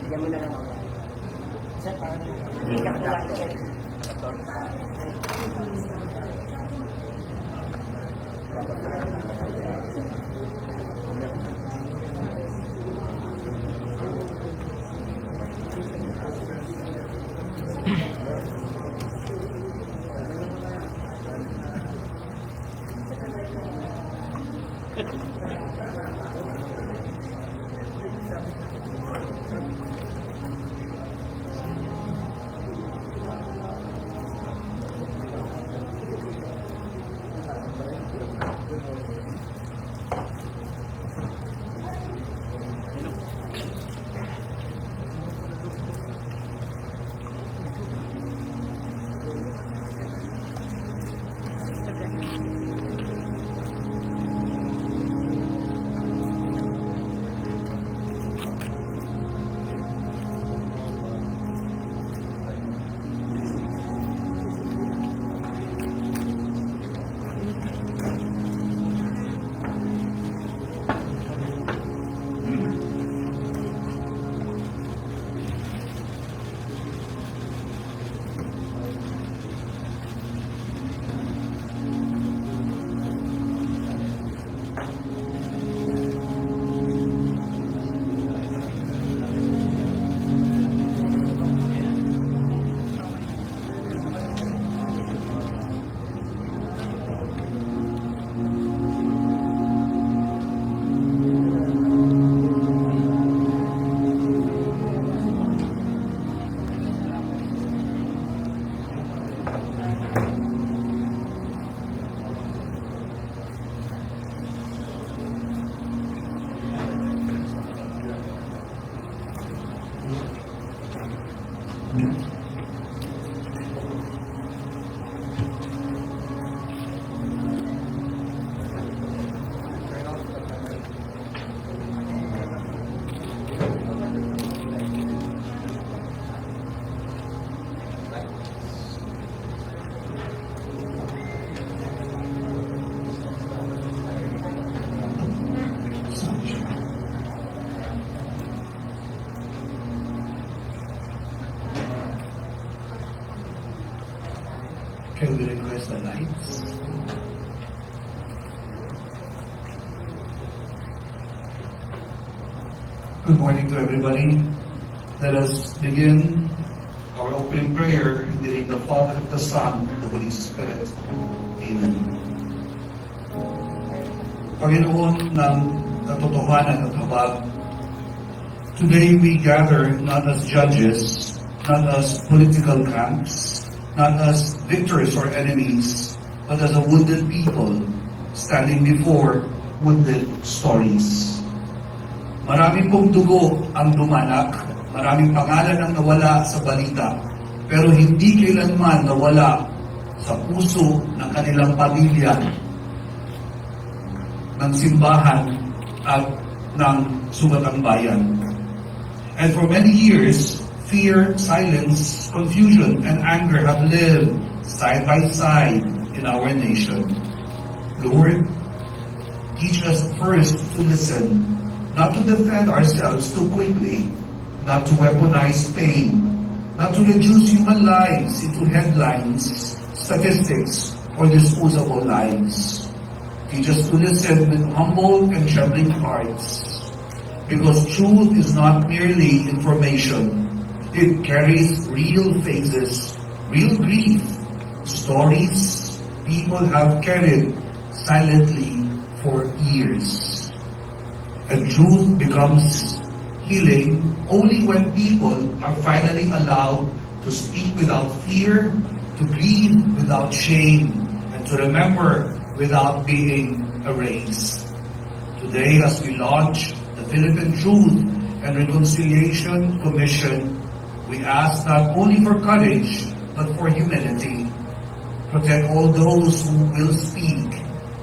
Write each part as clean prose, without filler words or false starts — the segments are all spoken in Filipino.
Bigyan mo na lang ako. Sir, parang hindi ka po lang, sir. Can we request the lights? Good morning to everybody. Let us begin our opening prayer in the name of the Father, the Son, and the Holy Spirit. Amen. Panginoon ng katotohanan at habag, today we gather not as judges, not as political camps, not as victors or enemies, but as a wounded people standing before wounded stories. Maraming pong dugo ang dumanak, maraming pangalan ang nawala sa balita, pero hindi kailanman nawala sa puso ng kanilang pamilya, ng simbahan at ng subatang bayan. And for many years, fear, silence, confusion, and anger have lived side by side in our nation. Lord, teach us first to listen, not to defend ourselves too quickly, not to weaponize pain, not to reduce human lives into headlines, statistics, or disposable lives. Teach us to listen with humble and trembling hearts, because truth is not merely information. It carries real faces, real grief, stories people have carried silently for years. And truth becomes healing only when people are finally allowed to speak without fear, to grieve without shame, and to remember without being erased. Today, as we launch the Philippine Truth and Reconciliation Commission, we ask not only for courage, but for humility. Protect all those who will speak.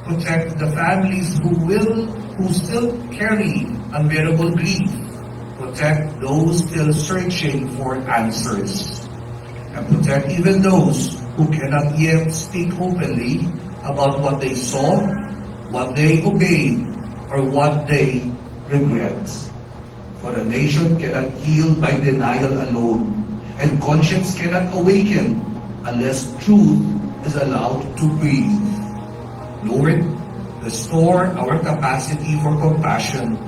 Protect the families who still carry unbearable grief. Protect those still searching for answers. And protect even those who cannot yet speak openly about what they saw, what they obeyed, or what they regret. For a nation cannot heal by denial alone, and conscience cannot awaken unless truth is allowed to breathe. Lord, restore our capacity for compassion,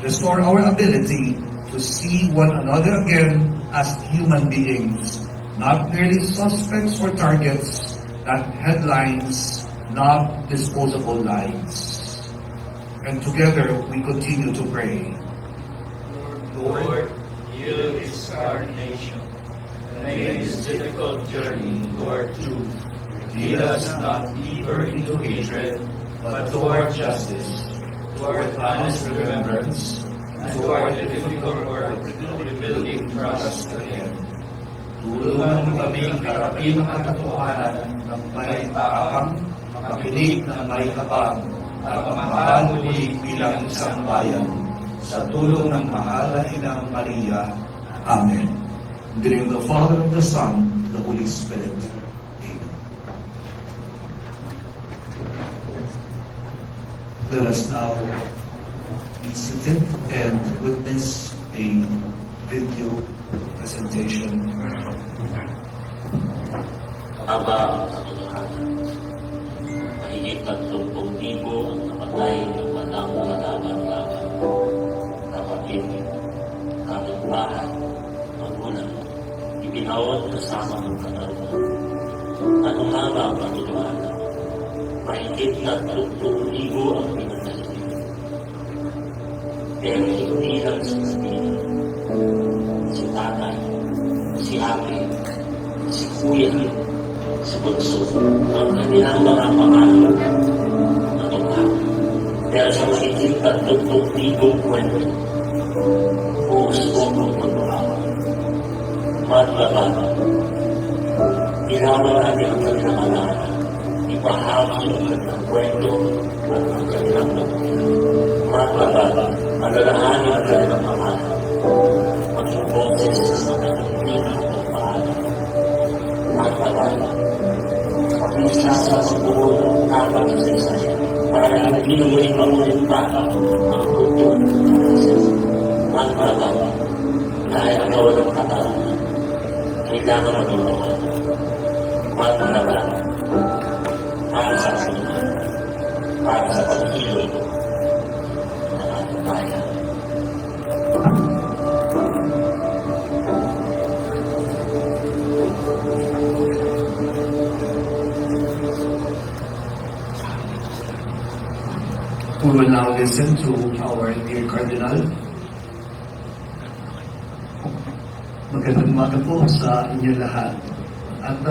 restore our ability to see one another again as human beings, not merely suspects or targets, not headlines, not disposable lives. And together we continue to pray. Lord, heal this our nation, and make this difficult journey toward truth. Lead us not deeper into hatred, but toward justice, toward honest remembrance, and toward the difficult work of rebuilding trust again. Tulungan mo kaming harapin ang katotohanan ng may taang, makinig ng may kapag, at pamahal muli bilang isang bayan. Sa tulong ng mahal na Inang Maria. Amen. In the name of the Father, and the Son, and the Holy Spirit. Amen. Let us now be seated and witness a video presentation. Aba sa katotohanan, mahigit 30,000 ang namatay ng batang malaman lamang. Kapatid, kapitbahay, magulang, ibinawat kasama ng katawan. Ano nga ba ang katotohanan? Mahigit 30,000 ang pinatay. Pero hindi lang si Sabina, si tatay, si ate, si kuya, si bunso, ang kanilang mga pangalan. Katotohanan. Dahil sa mahigit 30,000 kwento, buhos mo ang pagbabawa. Matlabanan. Ginawa natin ang kanilang alaala. Ipahagi ang kanilang kwento at ang kanilang nabuhay. Matlabanan. Alalahanin ang kanilang pangalan. Maging boses sa kanilang pinakapagpaalam. Matlabanan. Pag-isa sa pagbuo ng tapang sa isaya. Para hindi naman mamulit pa ang kultura ng Kristo. Matlabanan. Dahil ang walang katarungan, kailangan matulungan. Matlabanan. Para sa kasunod, para sa pag-ilog ng ating bayan. We will now listen to our dear Cardinal. Magandang umaga po sa inyo lahat. At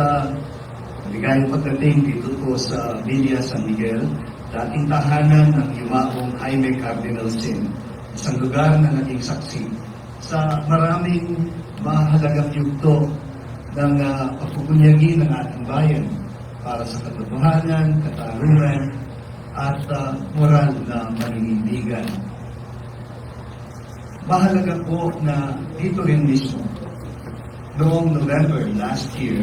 maligayang pagdating dito po sa Villa San Miguel, dating tahanan ng yumaong Jaime Cardinal Sin, isang lugar na naging saksi sa maraming mahalagang yugto ng pagpupunyagi ng ating bayan para sa katotohanan, katarungan, at moral na paninindigan. Mahalaga po na dito rin mismo, noong November last year,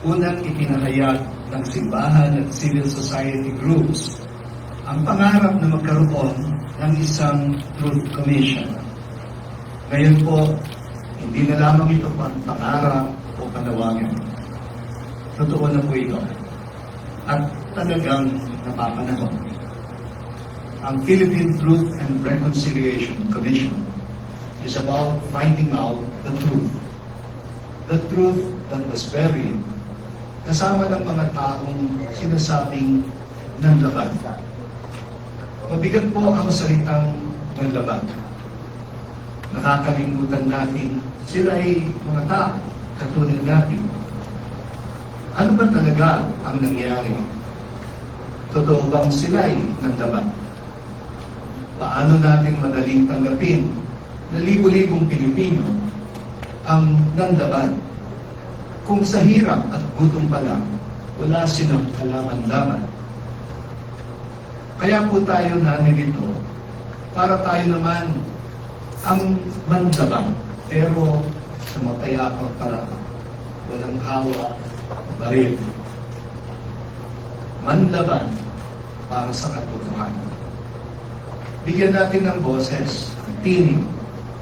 unang ipinahayag ng simbahan at civil society groups ang pangarap na magkaroon ng isang Truth Commission. Ngayon po, hindi na lamang ito pangarap o panawagan. Totoo na po ito. At talagang napapanahon. Ang Philippine Truth and Reconciliation Commission is about finding out the truth. The truth that was buried kasama ng mga taong sinasabing nanlaban. Mabigat po ang salitang nanlaban. Nakakalimutan natin sila ay mga tao katulad natin. Ano ba talaga ang nangyari? Totoo bang sila ay nanlaban? Paano natin madaling tanggapin na libo-libong Pilipino ang nanlaban? Kung sa hirap at gutom pa lang, wala silang kalaman-laman. Kaya po tayo nanilito para tayo naman ang manlaban, pero sa mapayapang paraan, walang hawa, baril. Manlaban para sa katotohanan. Bigyan natin ng boses, tinig,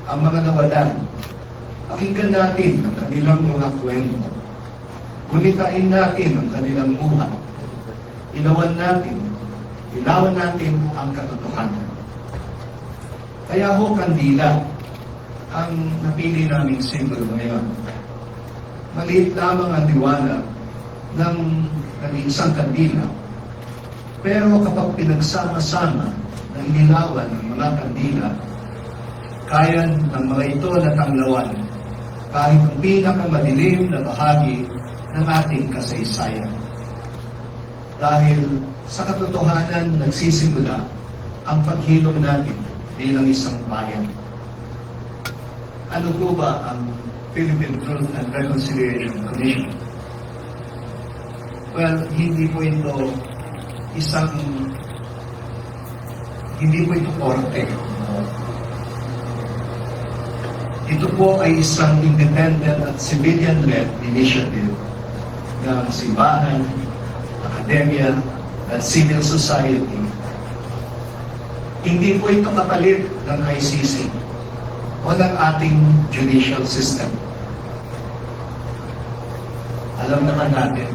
ang mga nawalan. Pakinggan natin ang kanilang mga kwento. Gulitain natin ang kanilang buhay. Ilawan natin ang katotohanan. Kaya ho, kandila ang napili naming simbolo ngayon. Maliit lamang ang liwanag ng isang kandila. Pero kapag pinagsama-sama na inilawan ng mga kandila, kaya ng mga ito na tanglawan kahit ang pinakamadilim na bahagi ng ating kasaysayan. Dahil sa katotohanan nagsisimula ang paghilom natin bilang isang bayan. Ano po ba ang Philippine Truth and Reconciliation Commission? Well, hindi po ito korte. Ito po ay isang independent at civilian-led initiative ng simbahan, akademya, at civil society. Hindi po ito kapalit ng ICC o ng ating judicial system. Alam naman natin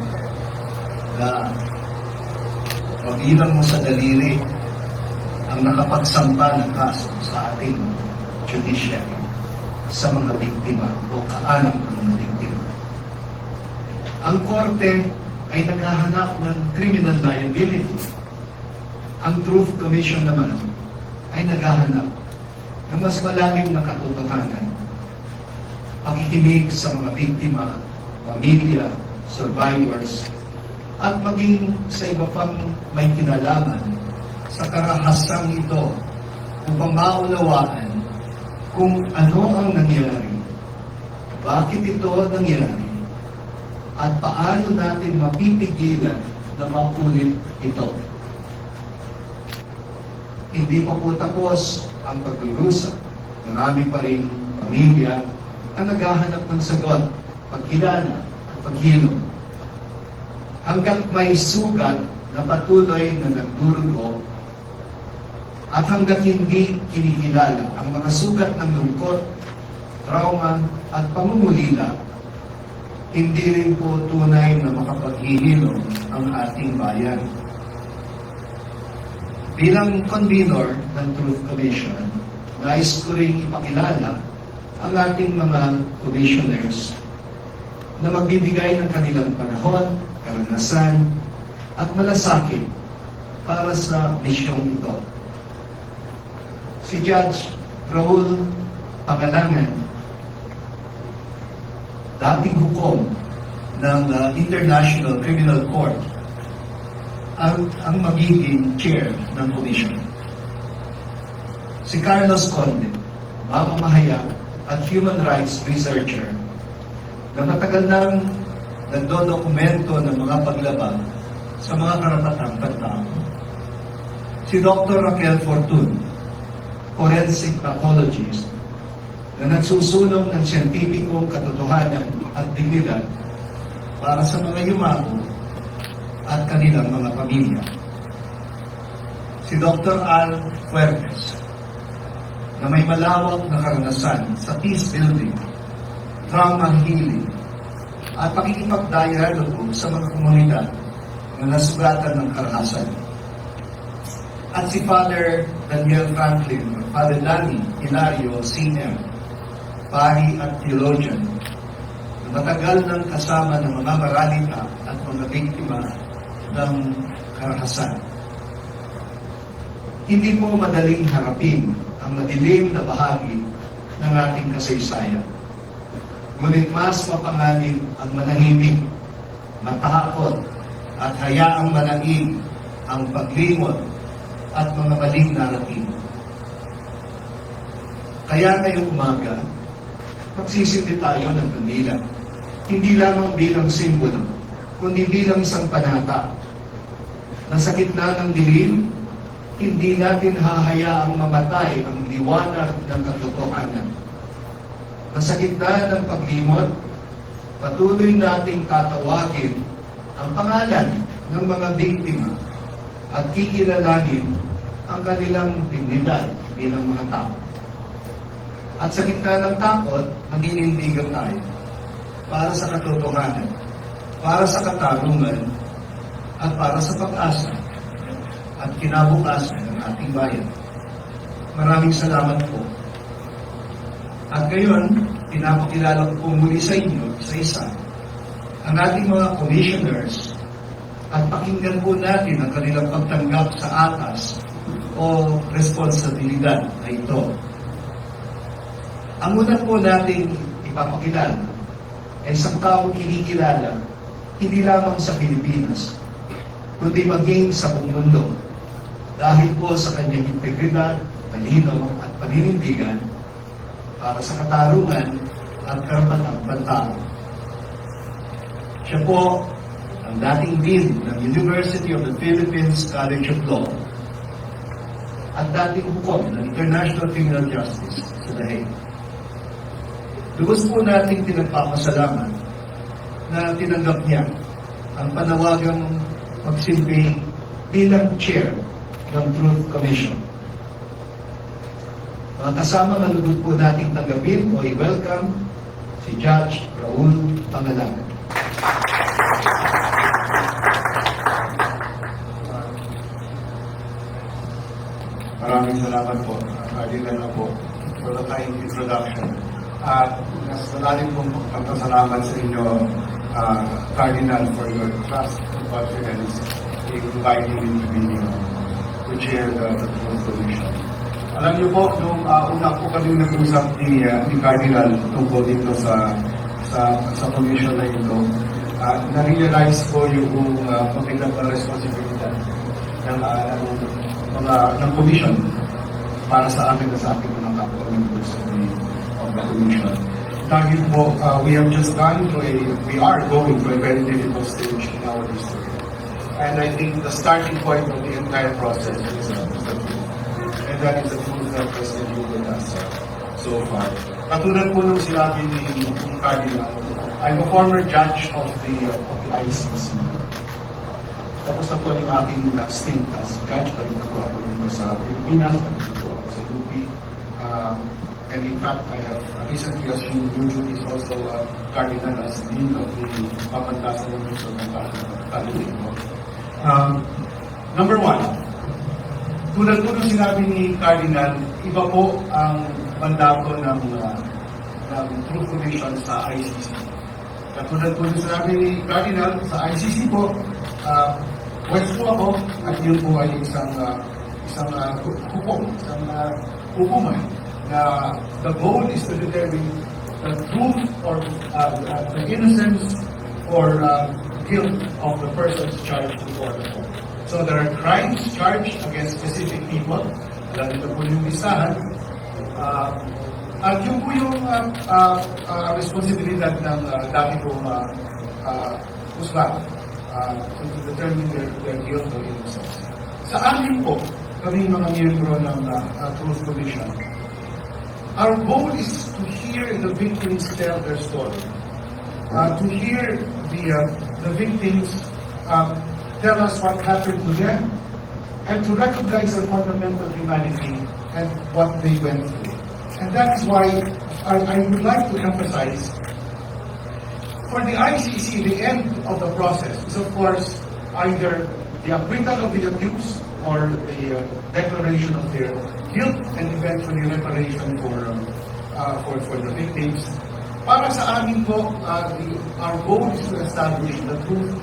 na pag-ilang mo sa daliri ang nakapagsampa ng kaso sa ating judiciary sa mga biktima o kaanak ng mga biktima. Ang korte ay naghahanap ng criminal liability. Ang Truth Commission naman ay naghahanap ng mas malalim na katotohanan. Pakikinig sa mga biktima, pamilya, survivors, at maging sa iba pang may kinalaman sa karahasang ito upang maunawaan kung ano ang nangyari, bakit ito nangyari, at paano natin mapipigilan na mapulit ito. Hindi pa po tapos ang pagdurusa. Marami pa rin pamilya ang naghahanap ng sagot, pagkilala at paghilom. Hanggang may sugat na patuloy na nagdurugo at hanggang hindi kinikilala ang mga sugat ng lungkot, trauma at pamumulila, hindi rin po tunay na makapaghihilom ang ating bayan. Bilang convener ng Truth Commission, nais ko rin ipakilala ang ating mga commissioners na magbibigay ng kanilang panahon, karanasan, at malasakit para sa misyong ito. Si Judge Raul Pangalangan, dating hukom ng International Criminal Court, ang magiging chair ng commission. Si Carlos Conde, mamamahayag at human rights researcher na matagal nang nagdodokumento ng mga paglabag sa mga karapatang pantao. Si Dr. Raquel Fortun, forensic pathologist na nagsusulong ng siyentipikong katotohanan at dignidad para sa mga yumao at kanilang mga pamilya. Si Dr. Al Fuertes, na may malawak na karanasan sa peace building, trauma healing, at pakikipagdialogo sa mga komunidad na nasugatan ng karahasan. At si Father Daniel Franklin, Father Danny Hilario, CM, pari at theologian, na matagal nang kasama ng mga maralita at mga biktima ng karahasan. Hindi po madaling harapin ang madilim na bahagi ng ating kasaysayan. Ngunit mas mapanganib ang manahimik, matakot, at hayaang manaig ang paglimot at mga maling naratibo. Kaya ngayong umaga, magsisindi tayo ng kandila. Hindi lamang bilang simbolo, kundi bilang isang panata na sa gitna ng dilim, hindi natin hahayaang mamatay ang liwanag ng katotohanan. Na sa gitna ng paglimot, patuloy nating tatawagin ang pangalan ng mga biktima at kikilalanin ang kanilang dignidad bilang mga tao. At sa gitna ng takot, maginindigan tayo para sa katotohanan, para sa katarungan, at para sa pag-asa at kinabukasan ng ating bayan. Maraming salamat po. At ngayon, pinapakilala ko po muli sa inyo, isa-isa, ang ating mga commissioners at pakinggan po natin ang kanilang pagtanggap sa atas o responsibilidad na ito. Ang una po natin ipapakilala ay isang taong kinikilala hindi lamang sa Pilipinas, kundi maging sa buong mundo dahil po sa kanyang integridad, talino at paninindigan para sa katarungan at karapatang pantao. Siya po ang dating dean ng University of the Philippines College of Law at dating hukom ng International Criminal Justice sa The Hague. Lubos po nating pinagpapasalamat na tinanggap niya ang panawagang magsilbi bilang chair ng Truth Commission. Mga kasama na lubos po nating tanggapin o i-welcome si Judge Raul Pangalan. Maraming salamat po. Kailan na po for the kind introduction. At mas malalim pong pagpasalamat sa inyo, Cardinal, for your trust and confidence in inviting me to chair the Truth Commission. Alam niyo po, nung una po kami nag-usap ni Cardinal tungkol dito sa commission na ito, na-realize ko yung mabigat na responsibilidad ng commission para sa amin na sa ating mga kapwa members of the commission. Dahil po, we are going to a very difficult stage in our history. And I think the starting point of the entire process is the truth. And that is the truth that President Yu with us so far. Katulad po nung sinabi ni Cardinal, I'm a former judge of the ICC. Tapos na po yung aking stint as judge, balik na po ako dito sa Pilipinas, balik na po ako sa UP. And in fact, I have recently assumed new duties also Cardinal as Dean of the Pamantasan ng Ministro ng Catholic. Number one, tulad po nung sinabi ni Cardinal, iba po ang mandato ng Truth Commission sa ICC. Katulad po nung sinabi ni Cardinal, sa ICC po, West po ako, at yun po ay isang hukuman na the goal is to determine the truth or the innocence or guilt of the persons charged before the court. So there are crimes charged against specific people, lalo ito po yung listahan, at yun po yung responsibilidad ng dati pong husga to determine their guilt or innocence. Sa amin po, kami mga miyembro ng Truth Commission, our goal is to hear the victims tell their story, to hear the victims tell us what happened to them, and to recognize their fundamental humanity and what they went through. And that is why I would like to emphasize, for the ICC, the end of the process is, of course, either the acquittal of the accused or the declaration of their guilt and eventually reparation for the victims. Para sa amin po, our goal is to establish the truth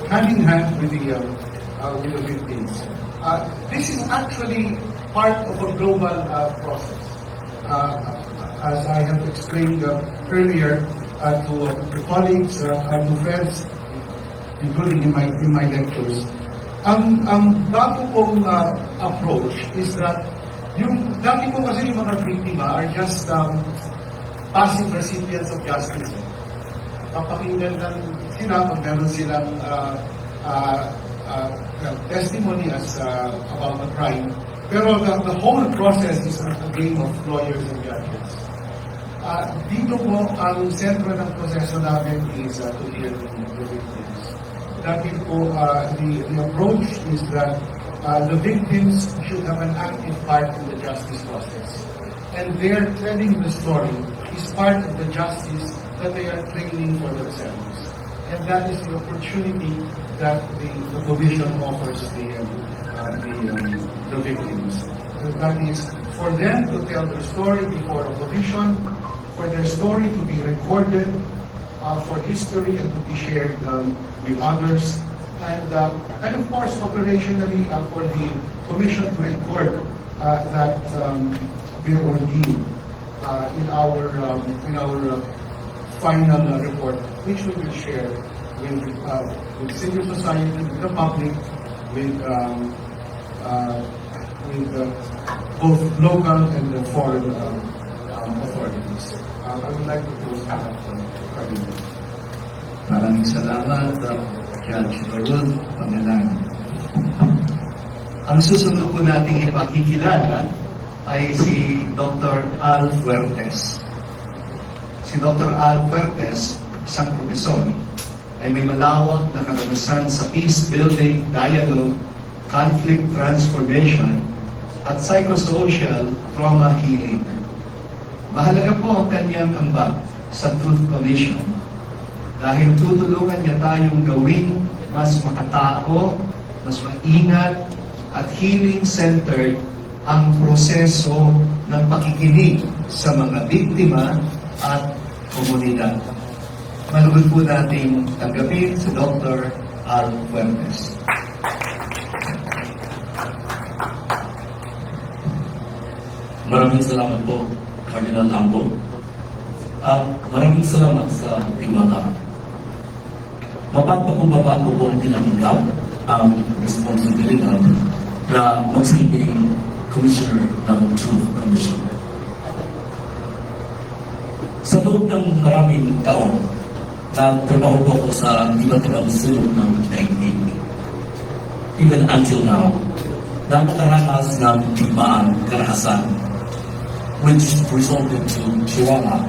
hand in hand with the victims. This is actually part of a global process. As I have explained earlier to colleagues and to friends, including in my lectures, ang bago pong approach is that yung dati po kasi yung mga biktima are just passive recipients of justice. Papakinggan lang sila kung meron silang testimony as about the crime. Pero the whole process is a game of lawyers and judges. Dito po, ang sentro ng proseso namin is to hear the victims. Dahil po, the approach is that the victims should have an active part in the justice process. And their telling the story is part of the justice that they are claiming for themselves. And that is the opportunity that the commission offers the victims. That is for them to tell their story before a commission, for their story to be recorded for history and to be shared with others, and of course operationally for the commission to record that their ordeal in our final report, which we will share with civil society, with the public, with both local and foreign authorities. I would like to close out. Maraming salamat, Judge Raul Pangalan. Ang susunod po nating ipakikilala ay si Dr. Al Fuertes. Si Dr. Al Fuertes, isang profesor, ay may malawak na karanasan sa peace building, dialogue, conflict transformation, at psychosocial trauma healing. Mahalaga po ang kanyang ambag sa Truth Commission dahil tutulungan niya tayong gawing mas makatao, mas maingat, at healing-centered ang proseso ng pakikinig sa mga biktima at komunidad. Malugod po natin tanggapin si Dr. Al Fuertes. Maraming salamat po, Cardinal Ambo. At maraming salamat sa tiwala. Mapagpakumbaba ko po ang tinanggap ang responsibilidad na magsilbing Commissioner ng Truth Commission. Sa loob ng maraming taon, nagtrabaho po ako sa iba't ibang sulok ng daigdig. Even until now, nakakaranas ng digmaan, karahasan, which resulted to trauma,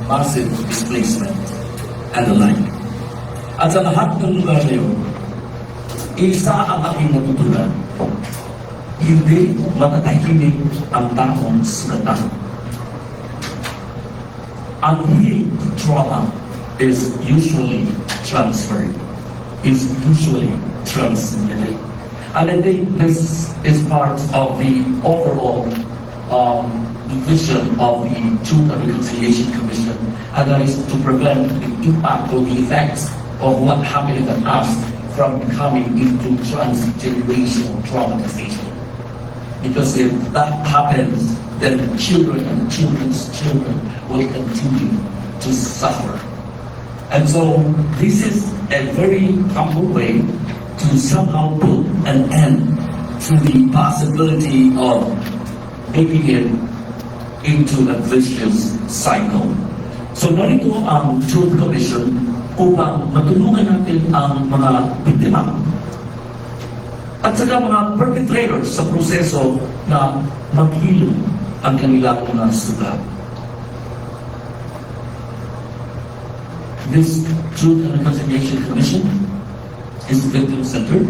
massive displacement, and the like. At sa lahat ng lugar na yun, isa ang aking natutunan. Hindi matatahimik ang taong sugatan. Ang healing trauma is usually transferred, is usually transmitted. And I think this is part of the overall vision of the Truth and Reconciliation Commission, and that is to prevent the impact or the effects of what happened in the past from becoming into transgenerational traumatization. Because if that happens, then the children and children's children will continue to suffer. And so this is a very humble way to somehow put an end to the possibility of making it into a vicious cycle. So narito ang Truth Commission upang matulungan natin ang mga biktima at saka mga perpetrators sa proseso na maghilom ang kanilang mga sugat. This Truth and Reconciliation Commission is victim-centered.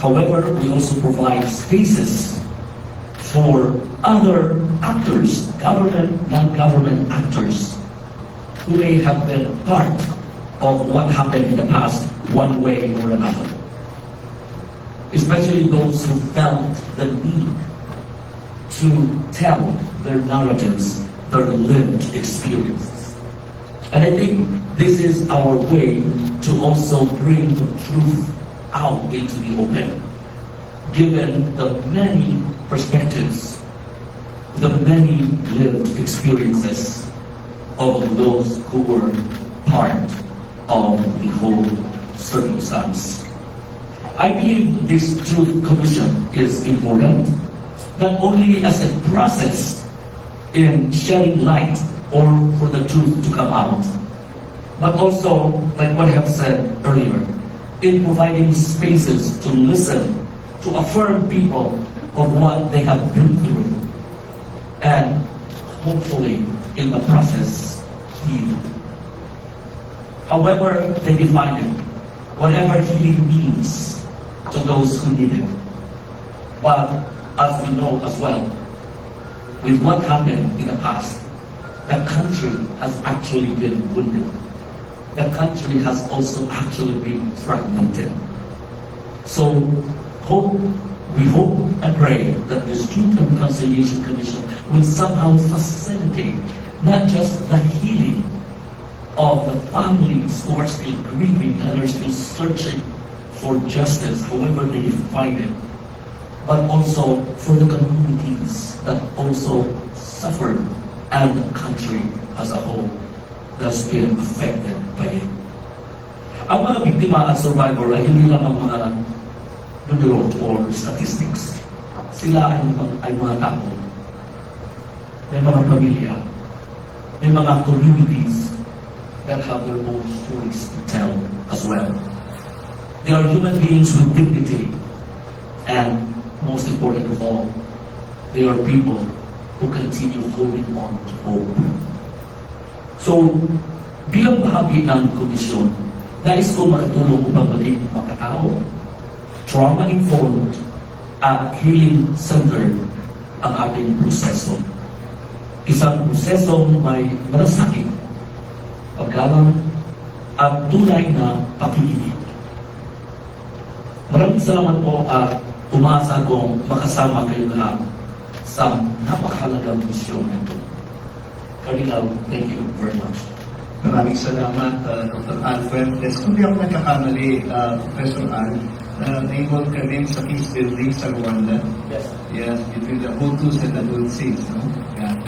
However, we also provide spaces for other actors, government, non-government actors, who may have been part of what happened in the past one way or another. Especially those who felt the need to tell their narratives, their lived experiences. And I think this is our way to also bring the truth out into the open, given the many perspectives, the many lived experiences of those who were part of the whole circumstance. I believe this Truth Commission is important, not only as a process in shedding light or for the truth to come out, but also, like what I have said earlier, in providing spaces to listen, to affirm people of what they have been through, and hopefully, in the process, heal. However they define it, whatever healing means to those who need it. But as we know as well, with what happened in the past, the country has actually been wounded. The country has also actually been fragmented. So we hope and pray that the Truth and Reconciliation Commission will somehow facilitate not just the healing of the families who are still grieving and are still searching for justice, however they find it, but also for the communities that also suffered and the country as a whole that's been affected by it. Ang mga biktima at survivor ay hindi lang ang mga numero or statistics. Sila ay mga tao. May mga pamilya. May mga communities that have their own stories to tell as well. They are human beings with dignity, and most important of all, they are people who continue holding on to hope. So, bilang bahagi ng komisyon, nais ko makatulong upang maging makatao, trauma-informed, at healing-centered ang ating proseso. Isang prosesong may malasakit, paggalang, at tunay na pakikinig. Maraming salamat po at umaasa akong makasama kayo lahat sa napakahalagang misyon nito. Cardinal, thank you very much. Maraming salamat, Dr. Ann Fuentes. Kung di ako nagkakamali, Professor Ann, na-involve ka rin sa peace building sa Rwanda. Yes. Yes, between the Hutus and the Tutsis, no? Yan.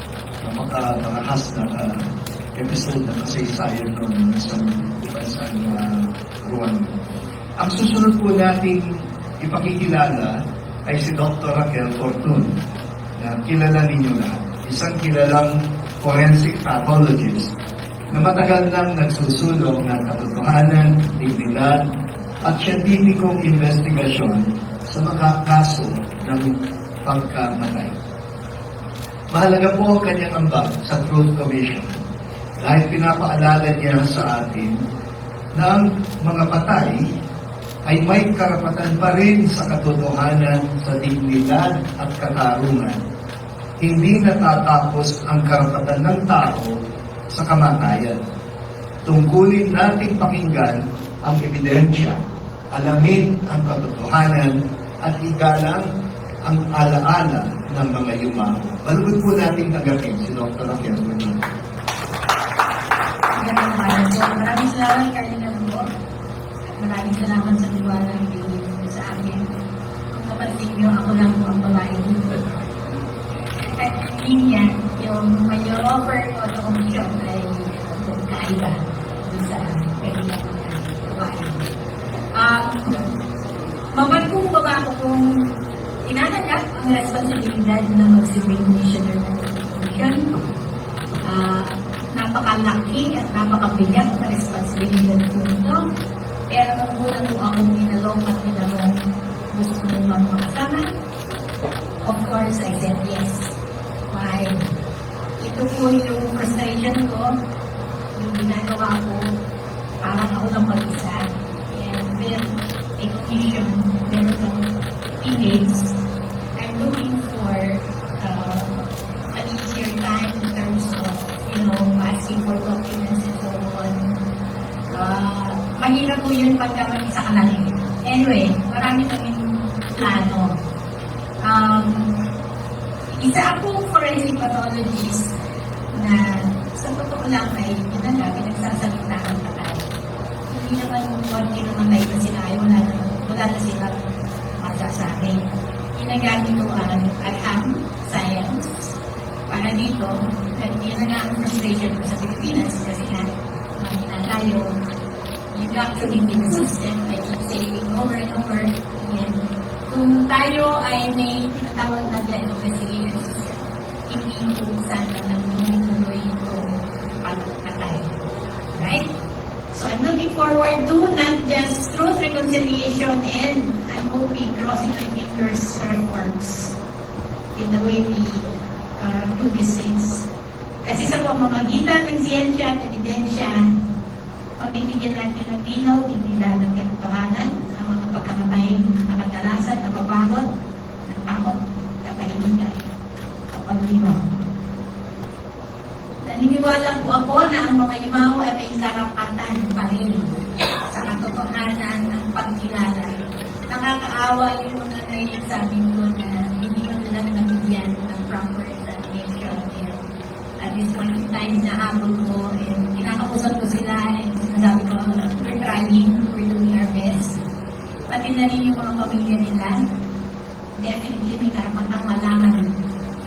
Napaka-tahas na episode na kasaysayan noon sa Rwanda. Ang susunod po nating ipakikilala ay si Dr. Raquel Fortun, na kilala ninyo na. Isang kilalang forensic pathologist na matagal nang nagsusulong ng katotohanan, dignidad, at siyentipikong investigasyon sa mga kaso ng pagkamatay. Mahalaga po ang kanyang ambag sa Truth Commission dahil pinapaalala niya sa atin na ang mga patay ay may karapatan pa rin sa katotohanan, sa dignidad at katarungan. Hindi natatapos ang karapatan ng tao sa kamatayan. Tungkulin nating pakinggan ang ebidensya, alamin ang katotohanan, at igalang ang alaala ng mga yumaong. Balugod po natin tanggapin si Dr. Raquel Fortun. Maraming salamat, Cardinal Mo. Maraming salamat sa tiwala ng binigay mo sa akin. Kung napansin niyo, ako lang po ang babae dito. At hindi yan, yung offer ko sa komisyon ay kaiba sa kailangan ng babae. Mabagkong ba ba ako kung tinatagap ang responsibilidad na mag-silbing missioner ng komisyon? Napakalaki at napakabigat na responsibilidad po ito. Pero nung una po akong inalong at inalong gusto mong makasama, of course, I said yes. Why? Ito po yung frustration ko, yung ginagawa ko, parang ako lang mag-isa. And with a commission, meron ng teenage, I'm looking for an easier time in terms of, asking for documents and so on. Mahirap po yun pagka mag-isa ka lang. Anyway, marami kaming plano. Isa akong forensic pathologist na sa totoo lang ay pinagsasalita ng patay. Hindi naman konti naman na sila ay wala na sila masasabi. Ginagamit ko ang science para dito, at yun na ang frustration ko sa Pilipinas kasi nga, mahina tayo, you actually be the system, I keep saying over and over again. Kung tayo ay may tinatawag na investigation system, hindi po sana nang tumutuloy itong pagkatay. Right? So I'm looking forward to not just truth, reconciliation, and I'm hoping crossing my fingers reforms in the way we do these things. Kasi sa pamamagitan ng siyensya at ebidensya, pagbibigyan natin ng linaw, dignidad ng katotohanan, ang mga pagkamatay, nakatalasan, napapagod, ng takot, kapahiligan, kapag Pilipino. Naniniwala po ako na ang mga Himao ay may karapatan pa rin sa katotohanan ng pagkilala. Nakakaawa yung mga naisabi ko na hindi mo nila nabigyan ng proper examination. At this point in time, nahabol ko and kinakausap ko sila and sinasabi ko, we're trying, we're doing our best. Pati na rin yung mga pamilya nila, definitely may karapatang malaman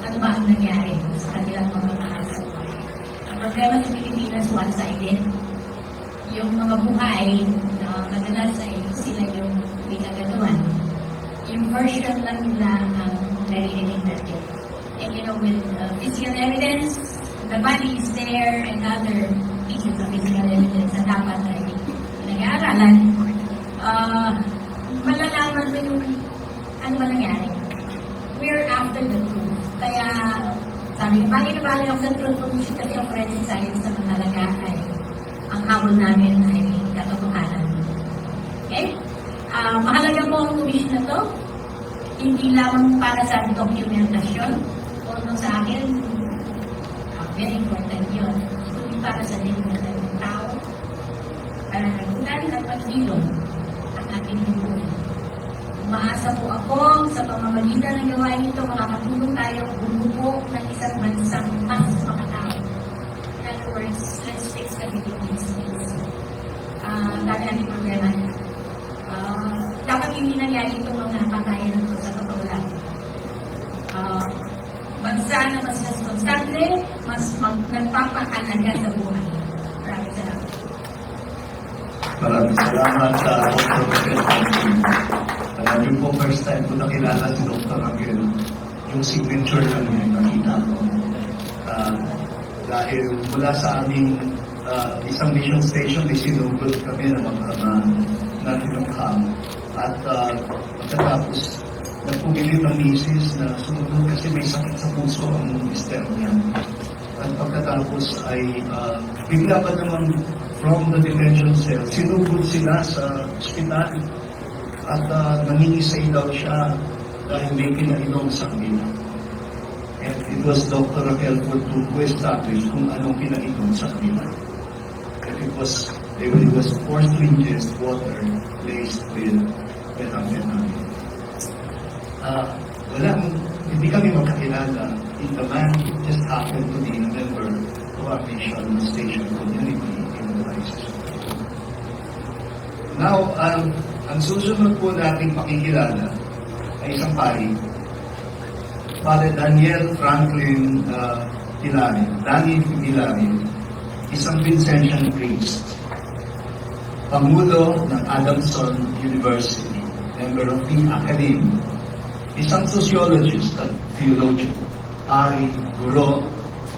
ano ba ang nangyari sa kanilang mga kaasal. Ang problema sa Pilipinas, one-sided. Yung mga buhay na madalas ay sila yung pinaganuan. Yung version lang nila ang naririnig natin. And you know, with physical evidence, the body is there and other pieces of physical evidence na dapat ay pinag-aaralan. Malalaman mo yung ano ba nangyari. We're after the truth. Kaya, sabi ko, bagay na bagay ako sa truth commission kasi ang forensic science naman talaga ay ang habol namin ay katotohanan. Okay? Mahalaga po ang commission na to. Hindi lamang para sa dokumentasyon. Although sa akin, very important yun. Hindi para sa lipunan ng tao. Para nagulan at pagdilong ang ating lipunan. Umaasa po ako sa pamamagitan ng gawain ito, makakatulong tayo bumubo ng isang bansang mas makatao. In other words, let's fix the Philippines, please. Dami natin problema. Dapat hindi nangyari itong mga patayan ito sa totoo lang. Bansa na mas responsable, mas nagpapahalaga sa buhay. Maraming salamat. Maraming salamat sa Dr. Raquel. Alam niyo po, first time ko nakilala si Dr. Raquel. Yung signature lang niya, nakita ko. Dahil mula sa aming isang mission station, may sinugod kami na mga natinungham. At pagkatapos, nagpumilit ng misis na sumunod kasi may sakit sa puso ang mister niya. At pagkatapos ay bigla pa naman from the detention cell, sinugod sila sa ospital at nangingisay daw siya dahil may pinainom sa kanila. And it was Dr. Raquel Fortun who established kung anong pinainom sa kanila. And it was porcelain water laced with methamphetamine. Hindi kami magkakilala. The man just happened to be a member of our mission station community in the ISIS. Now, ang susunod po nating pakikilala ay isang pari. Father Daniel Franklin Hilary, isang Vincentian priest, Pangulo ng Adamson University, member of the Academy, isang sociologist at theologian, pari, guro,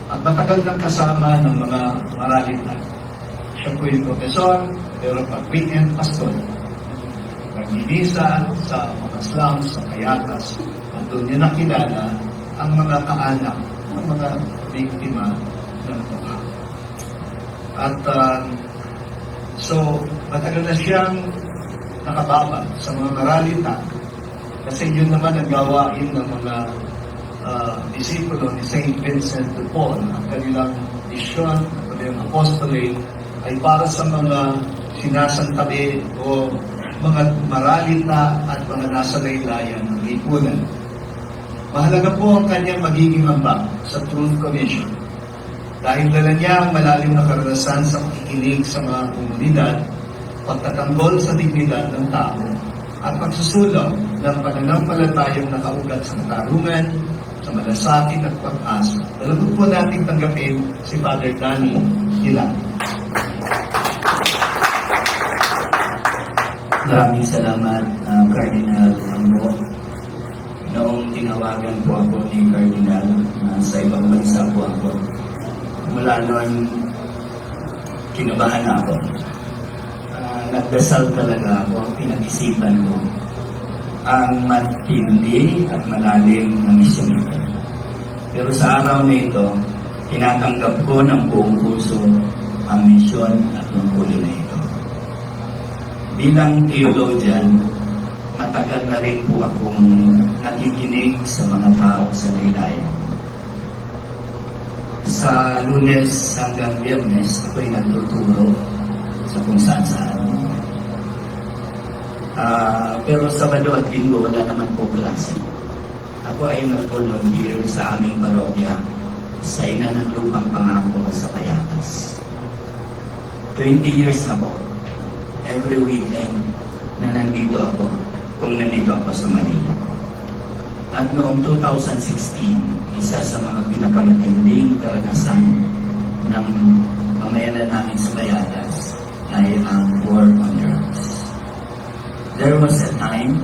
at matagal nang kasama ng mga maralitan. Siya po yung profesor, pero pag-weekend pastor. Nagmimisa sa mga slums, sa kayatas, at doon niya nakilala ang mga kaanak ng mga biktima ng tuha. At so, matagal na siyang nakababa sa mga maralitan kasi yun naman ang gawain ng mga disipulo ni St. Vincent de Paul. Ang kanilang misyon, ang kanilang apostolate ay para sa mga sinasantabi o mga maralita at mga nasa laylayan ng lipunan. Mahalaga po ang kanyang magiging ambag sa Truth Commission dahil dala niya ang malalim na karanasan sa pakikinig sa mga komunidad, pagtatanggol sa dignidad ng tao, at pagsusulong ng pananampalatayang nakaugat sa katarungan, sa malasakit at pag-asa. Dalagod po natin tanggapin si Father Danny Hilary. Maraming salamat, Cardinal Ambo. Noong tinawagan po ako ni Cardinal, sa ibang bansa po ako. Mula noon, kinabahan ako. Nagdasal talaga ako, pinag-isipan ko ang matindi at malalim na misyon ito. Pero sa araw na ito, tinatanggap ko ng buong puso ang misyon at tungkulin na ito. Bilang theologian, matagal na rin po akong nakikinig sa mga tao sa laylayan. sa Lunes hanggang Biyernes, ako'y nagtuturo sa kung saan-saan. Pero Sabado at Linggo, wala naman po klase. Ako ay nag-volunteer sa aming parokya sa Ina ng Lupang Pangako sa Payatas. 20 years na po. Every weekend na nandito ako, kung nandito ako sa Manila. At noong 2016, isa sa mga pinakamatinding karanasan ng pamayanan namin sa Payatas ay ang war on drugs. There was a time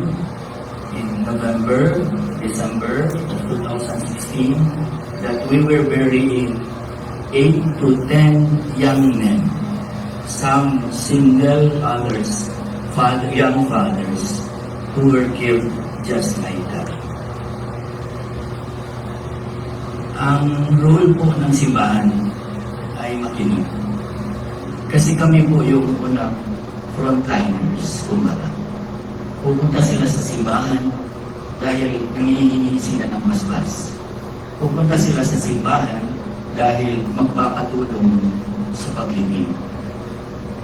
in November, December of 2016 that we were burying 8 to 10 young men, some single, others young fathers who were killed just like that. Ang role po ng simbahan ay makinig. Kasi kami po yung unang frontliners, kumbaga. Pupunta sila sa simbahan dahil nangihingi sila ng masbas. Pupunta sila sa simbahan dahil magpapatulong sa paglibing.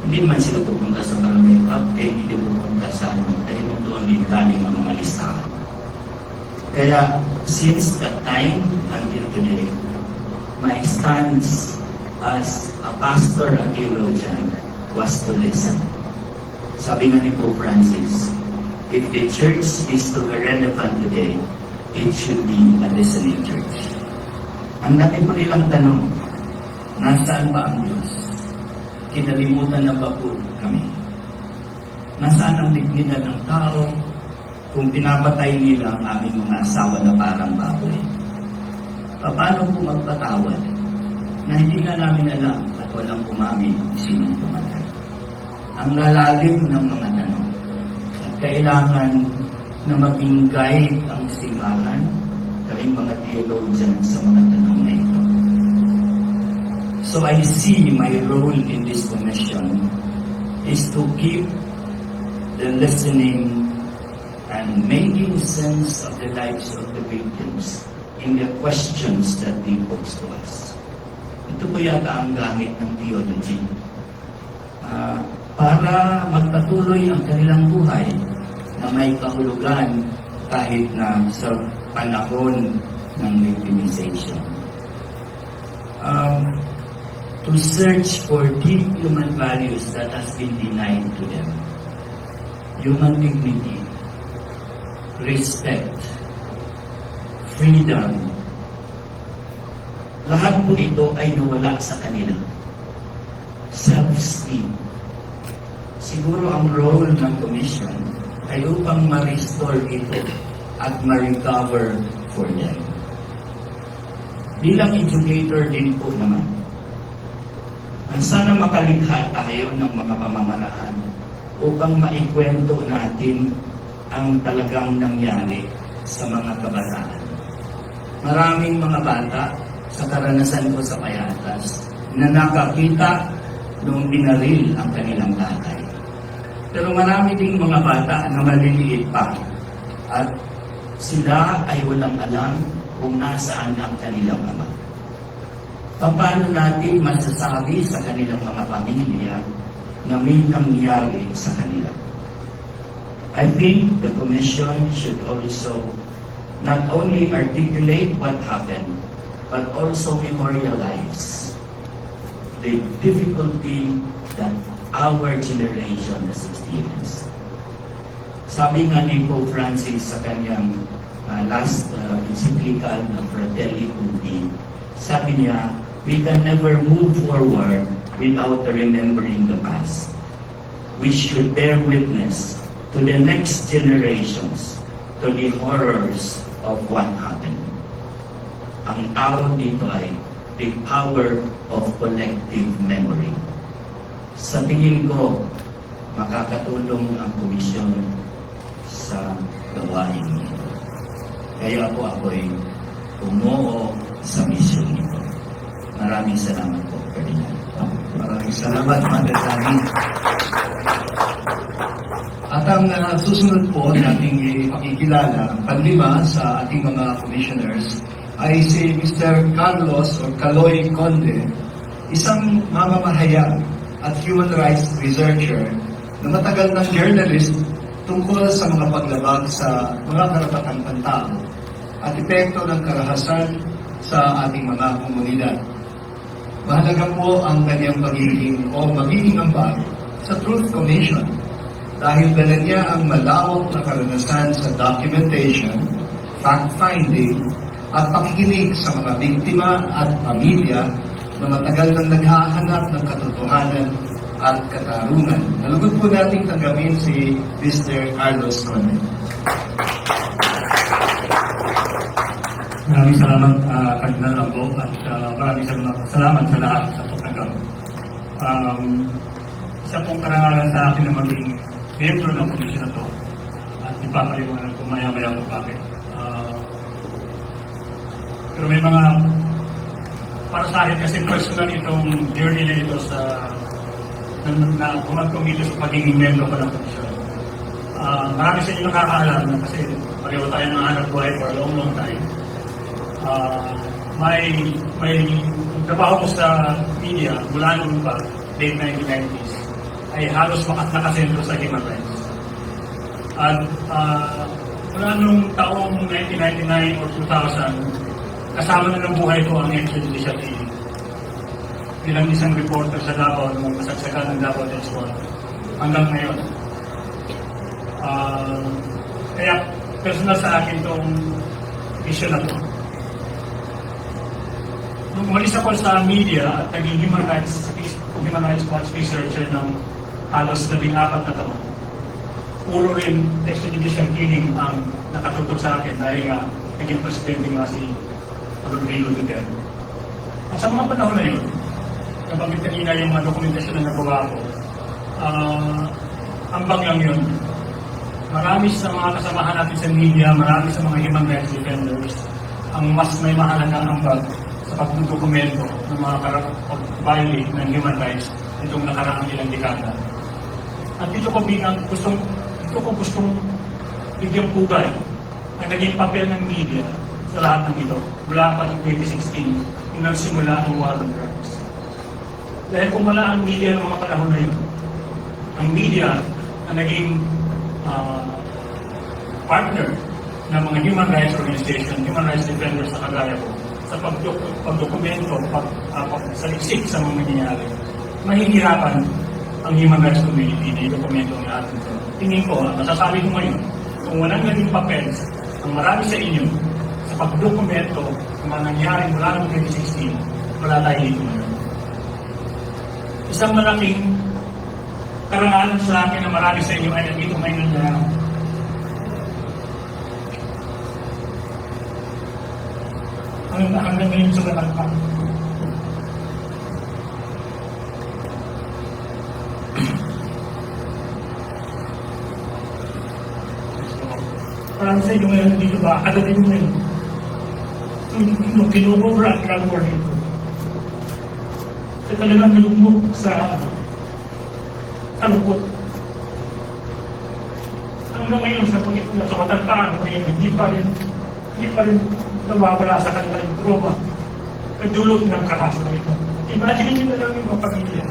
Hindi naman sila pupunta sa barangay captain, hindi pupunta sa dahil doon din galing ang mga listahan. Kaya, since that time until today, my stance as a pastor and theologian was to listen. Sabi nga ni Pope Francis, if the church is to be relevant today, it should be a listening church. Ang dati po nilang tanong, nasaan ba ang Diyos? Kinalimutan na ba po kami? Nasaan ang digninan ng tao kung pinapatay nila ang aming mga asawa na parang baboy? Paano po magpatawad na hindi na namin alam at walang umamin sinong pumatay? Ang lalalim ng mga tanong at kailangan na maging guide ang simbahan, kaming mga theologian sa mga tanong na ito. So I see my role in this commission is to keep the listening and making sense of the lives of the victims in the questions that they pose to us. Ito po yata ang gamit ng theology. Para magpatuloy ang kanilang buhay na may kahulugan kahit na sa panahon ng victimization. To search for deep human values that has been denied to them. Human dignity, respect, freedom. Lahat po ito ay nawala sa kanila. Self-esteem. Siguro ang role ng commission ay upang ma-restore ito at ma-recover for them. Bilang educator din po naman, ang sana makalikha tayo ng mga pamamaraan upang maikwento natin ang talagang nangyari sa mga kabataan. Maraming mga bata sa karanasan ko sa Payatas na nakakita nung binaril ang kanilang tatay. Pero marami ding mga bata na maliliit pa at sila ay walang alam kung nasaan ang kanilang ama. Paano natin masasabi sa kanilang mga pamilya na may nangyari sa kanila? I think the Commission should also not only articulate what happened, but also memorialize the difficulty that our generation has experienced. Sabi nga ni Pope Francis sa kanyang last encyclical na Fratelli Tutti, sabi niya, we can never move forward without remembering the past. We should bear witness to the next generations, to the horrors of what happened. Ang tawag dito ay the power of collective memory. Sa tingin ko, makakatulong ang komisyon sa gawain nito. Kaya ako'y umuo sa misyon nito. Maraming salamat po, Ferdinand. Maraming salamat, Mother Dani. At At ang susunod po nating ipakikilala, panlima sa ating mga commissioners, ay si Mr. Carlos or Caloy Conde, isang mamamahayag at human rights researcher na matagal ng journalist tungkol sa mga paglabag sa mga karapatang pantao at epekto ng karahasan sa ating mga komunidad. Mahalaga po ang kanyang magiging ambag sa Truth Commission dahil dala niya ang malawak na karanasan sa documentation, fact-finding, at pakikinig sa mga biktima at pamilya na matagal nang naghahanap ng katotohanan at katarungan. Nalugod po nating tanggapin si Mr. Carlos Conde. Maraming salamat, Kardinal Abo, at maraming salamat sa lahat sa pagtanggap. Isa pong karangalan sa akin na maging miyembro ng komisyon na ito at ipapaliwanag ko maya-maya kung bakit. Pero may mga, para sa akin kasi personal itong journey na ito sa na kumagkomito sa pagiging miyembro ko ng komisyon. Marami sa inyo nakakaalam na kasi pareho tayo ng hanap buhay for a long time. May trabaho ko sa media mula noon pa, late 1990s, ay halos nakasentro sa human rights. At mula nung taong 1999 or 2000, kasama na ng buhay ko ang extrajudicial killing. Bilang isang reporter sa Davao nung masagsagan ng Davao Del Sur hanggang ngayon. Kaya personal sa akin itong issue na ito. Nung umalis ako sa media at naging human rights watch researcher ng halos 14 na taon, puro rin extrajudicial killing ang nakatutok sa akin dahil nga naging presidente nga si Rodrigo Duterte. At sa mga panahon na yun, nabanggit kanina yung mga dokumentasyon na nagawa ko, ambag lang yun. Marami sa mga kasamahan natin sa media, marami sa mga human rights defenders, ang mas may mahalagang ambag sa pagdokumento ng mga pag-violate ng human rights itong nakaraang ilang dekada. At dito ko gustong bigyang pugay ang naging papel ng media sa lahat ng ito, mula pa ng 2016, nung nagsimula ang war on drugs. Dahil kung wala ang media ng mga panahon na yun, ang media ang naging partner ng mga human rights organization, human rights defenders sa kagaya ko, sa pagdokumento, pagsaliksik sa mga nangyayari, mahihirapan ang human rights community na i-dokumento ang lahat nito. Tingin ko, masasabi ko ngayon, kung walang naging papel ang marami sa inyo sa pagdokumento ng mga nangyayari mula noong 2016, wala tayo dito ngayon. Isang malaking karangalan sa akin na marami sa inyo ay nandito ngayon na hanggang ngayon sa matagpang. Parang sa inyo ngayon dito ba, agad-agad mo ngayon. Nung kinubura ang ginagawa dito. Kaya talagang nalugmok sa lungkot. Hanggang ngayon sa matagpaan, hindi pa rin nawawala sa kanilang trauma at dulot ng kahasa ito. Imagine nyo na lang yung mga pamilya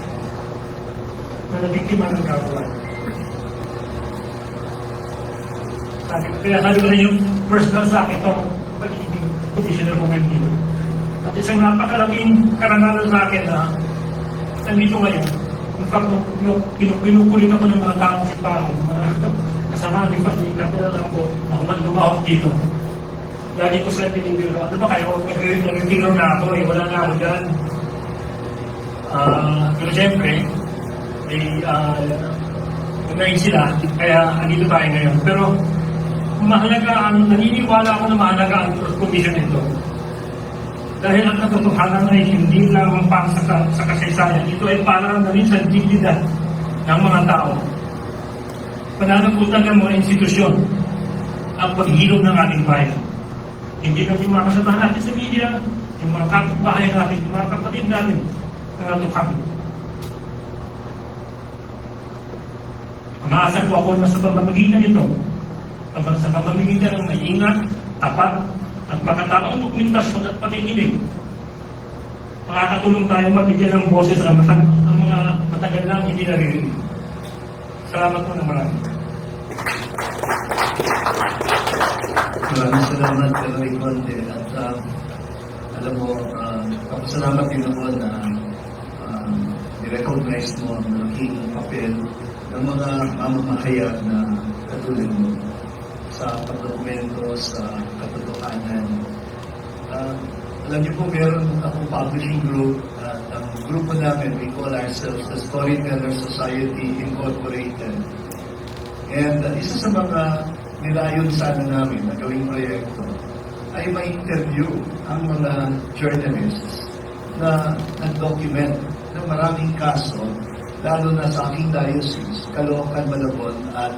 na nabiktima ng gawaan. Kaya sabi ko rin yung personal sa akin itong pagiging commissioner ko ngayon dito. At isang napakalaking karangalan sa akin na nandito ngayon. In fact, pinukulit ako ng mga taong sipahan, mga kasama ng pamilya, pero lang ko, ako man lumahok dito. Lagi ko sila pinibiro. Ano ba kayo? Nag-retiro na ako eh. Wala na ako dyan. Pero siyempre, naging sila. Kaya andito tayo ngayon. Pero mahalaga, naniniwala ako na mahalaga ang commission nito. Dahil ang katotohanan ay hindi lamang pang sa kasaysayan. Ito ay para na rin sa dignidad ng mga tao. Pananagutan ng mga institusyon ang paghilom ng ating bayan. Hindi na yung mga kasamahan natin sa media, yung mga kapitbahay natin, yung mga kapatid natin na natukhang. Umaasa po ako na sa pamamagitan nito, sa pamamagitan ng maingat, tapat, at makataong dokumentasyon at pakikinig, makakatulong tayo mabigyan ng boses ang mga matagal lang hindi naririnig. Salamat po na marami. Maraming salamat, Kaloy Conde. At alam mo, kapasalamat din ako na i-recognize mo ang malaking papel ng mga mamamahayag na katulad mo sa pagdokumento, sa katotohanan. Alam niyo po, meron akong publishing group at ang grupo namin, we call ourselves the Storyteller Society Incorporated. And isa sa mga nilayon sana namin na gawing proyekto ay ma-interview ang mga journalists na nag-document ng maraming kaso, lalo na sa aking diocese, Caloocan, Malabon at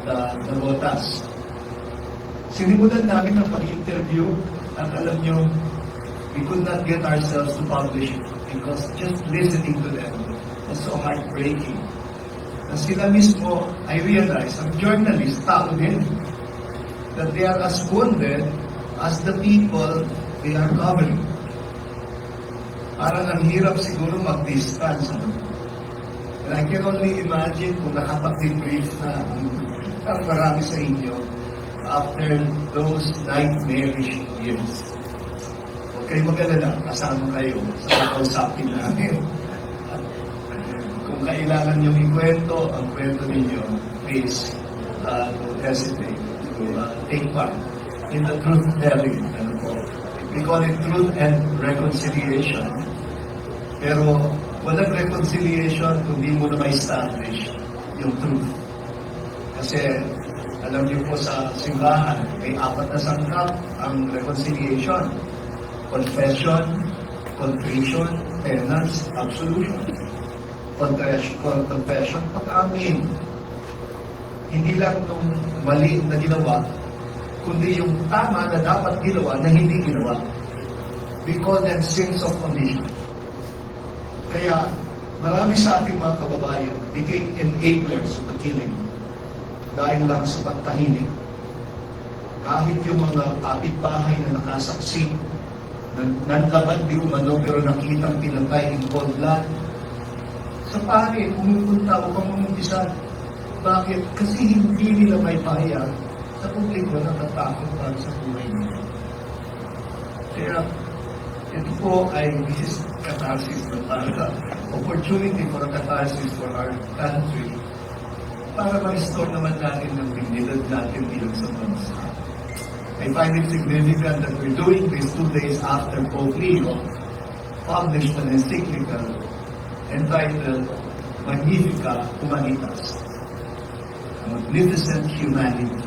Navotas. Sinimulan namin ang pag-interview at alam nyo, we could not get ourselves to publish it because just listening to them was so heartbreaking. Na sila mismo, I realize, ang journalist, tao din, that they are as wounded as the people they are covering. Parang ang hirap siguro mag-distance. And I can only imagine kung nakapag-debrief na ang marami sa inyo after those nightmarish years. Huwag kayo mag-alala, kasama kayo sa pag-usapin namin. Kung kailangan niyong ikwento ang kwento ninyo, please don't hesitate to take part in the truth-telling. We call it truth and reconciliation. Pero walang reconciliation kung di mo na ma-establish yung truth. Kasi alam niyo po sa simbahan, may 4 na sangkap ang reconciliation. Confession, contrition, penance, absolution. Confession, pag-amin. Hindi lang itong mali na ginawa, kundi yung tama na dapat ginawa na hindi ginawa. We call them sins of omission. Kaya marami sa ating mga kababayan became enablers of the killing dahil lang sa pagtahimik. Kahit yung mga kapitbahay na nakasaksi, nanlaban di umano pero nakitang pinatay in cold blood. Sa pare, pumupunta o pamumumpisan. Bakit? Kasi hindi nila may pahayag sa publiko na natatakot para sa buhay nila. Kaya, ito po ay this is catharsis na para opportunity for a catharsis for our country para ma-restore naman natin ng dignidad natin bilang sa bansa. I find it significant that we're doing this 2 days after Pope Leo published an encyclical entitled Magnificat Humanitas, a magnificent humanity.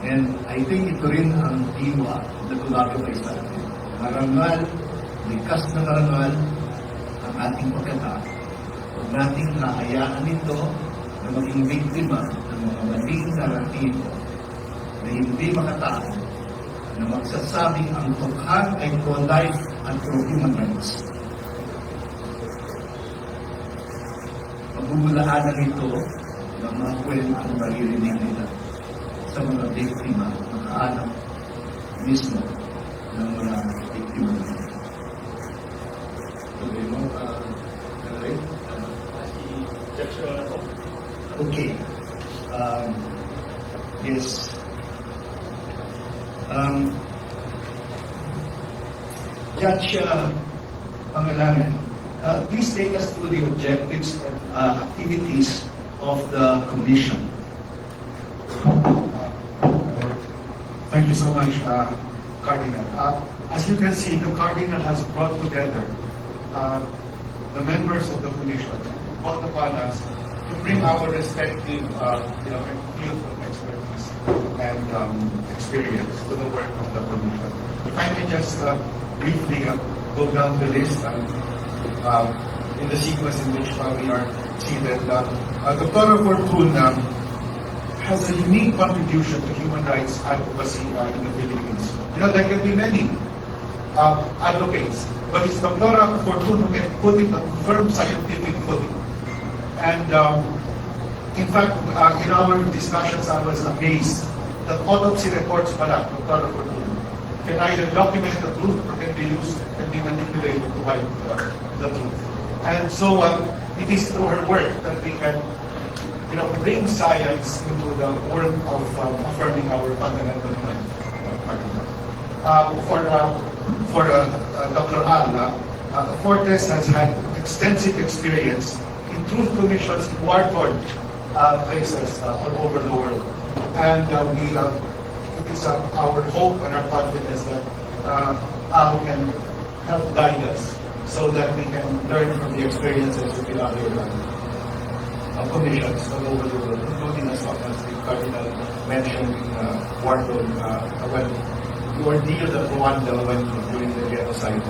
And I think ito rin ang diwa na gumagabay sa atin. Marangal, likas na marangal ang ating pagkatao. Huwag nating hahayaan ito na maging biktima ng mga maling naratibo na hindi makatao na magsasabing ang tukhang ay pro-life at pro-human rights. Pagbubulaan ito ng mga kwentong maririnig nila sa mga biktima, mga anak mismo ng mga biktima nila. Okay, mo, okay. Yes. Judge Pangalanan, please take us through the objectives and activities of the Commission. Thank you so much, Cardinal. As you can see, the Cardinal has brought together the members of the Commission, called upon us to bring our respective field of expertise and experience to the work of the Commission. If I may just briefly go down the list in the sequence in which we are seated. Dr. Fortuna has a unique contribution to human rights advocacy in the Philippines. There can be many advocates, but it's Dr. Fortuna who can put it on firm scientific footing. And In fact, in our discussions, I was amazed that autopsy reports pala, Dr. Fortuna, can either document the truth or can be used, can be manipulated to hide the truth. And so it is through her work that we can, bring science into the world of affirming our fundamental for Dr. Al, Fortes has had extensive experience in truth commissions in war-torn places all over the world. And it is our hope and our confidence that Al can help guide us so that we can learn from the experiences of the other commissions all over the world, including as well as the Cardinal mentioned in war-torn, when the ordeal that Rwanda went through during the genocide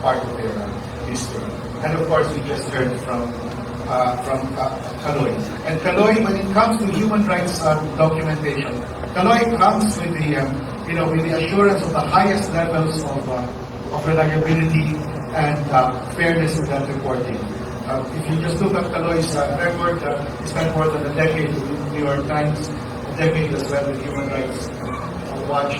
part of their history. And of course, we just heard from Kaloy. And Kaloy, when it comes to human rights documentation, Kaloy comes with the assurance of the highest levels of reliability and fairness in that reporting. If you just look at Kaloy's record, he spent more than a decade with the New York Times, a decade as well with Human Rights Watch.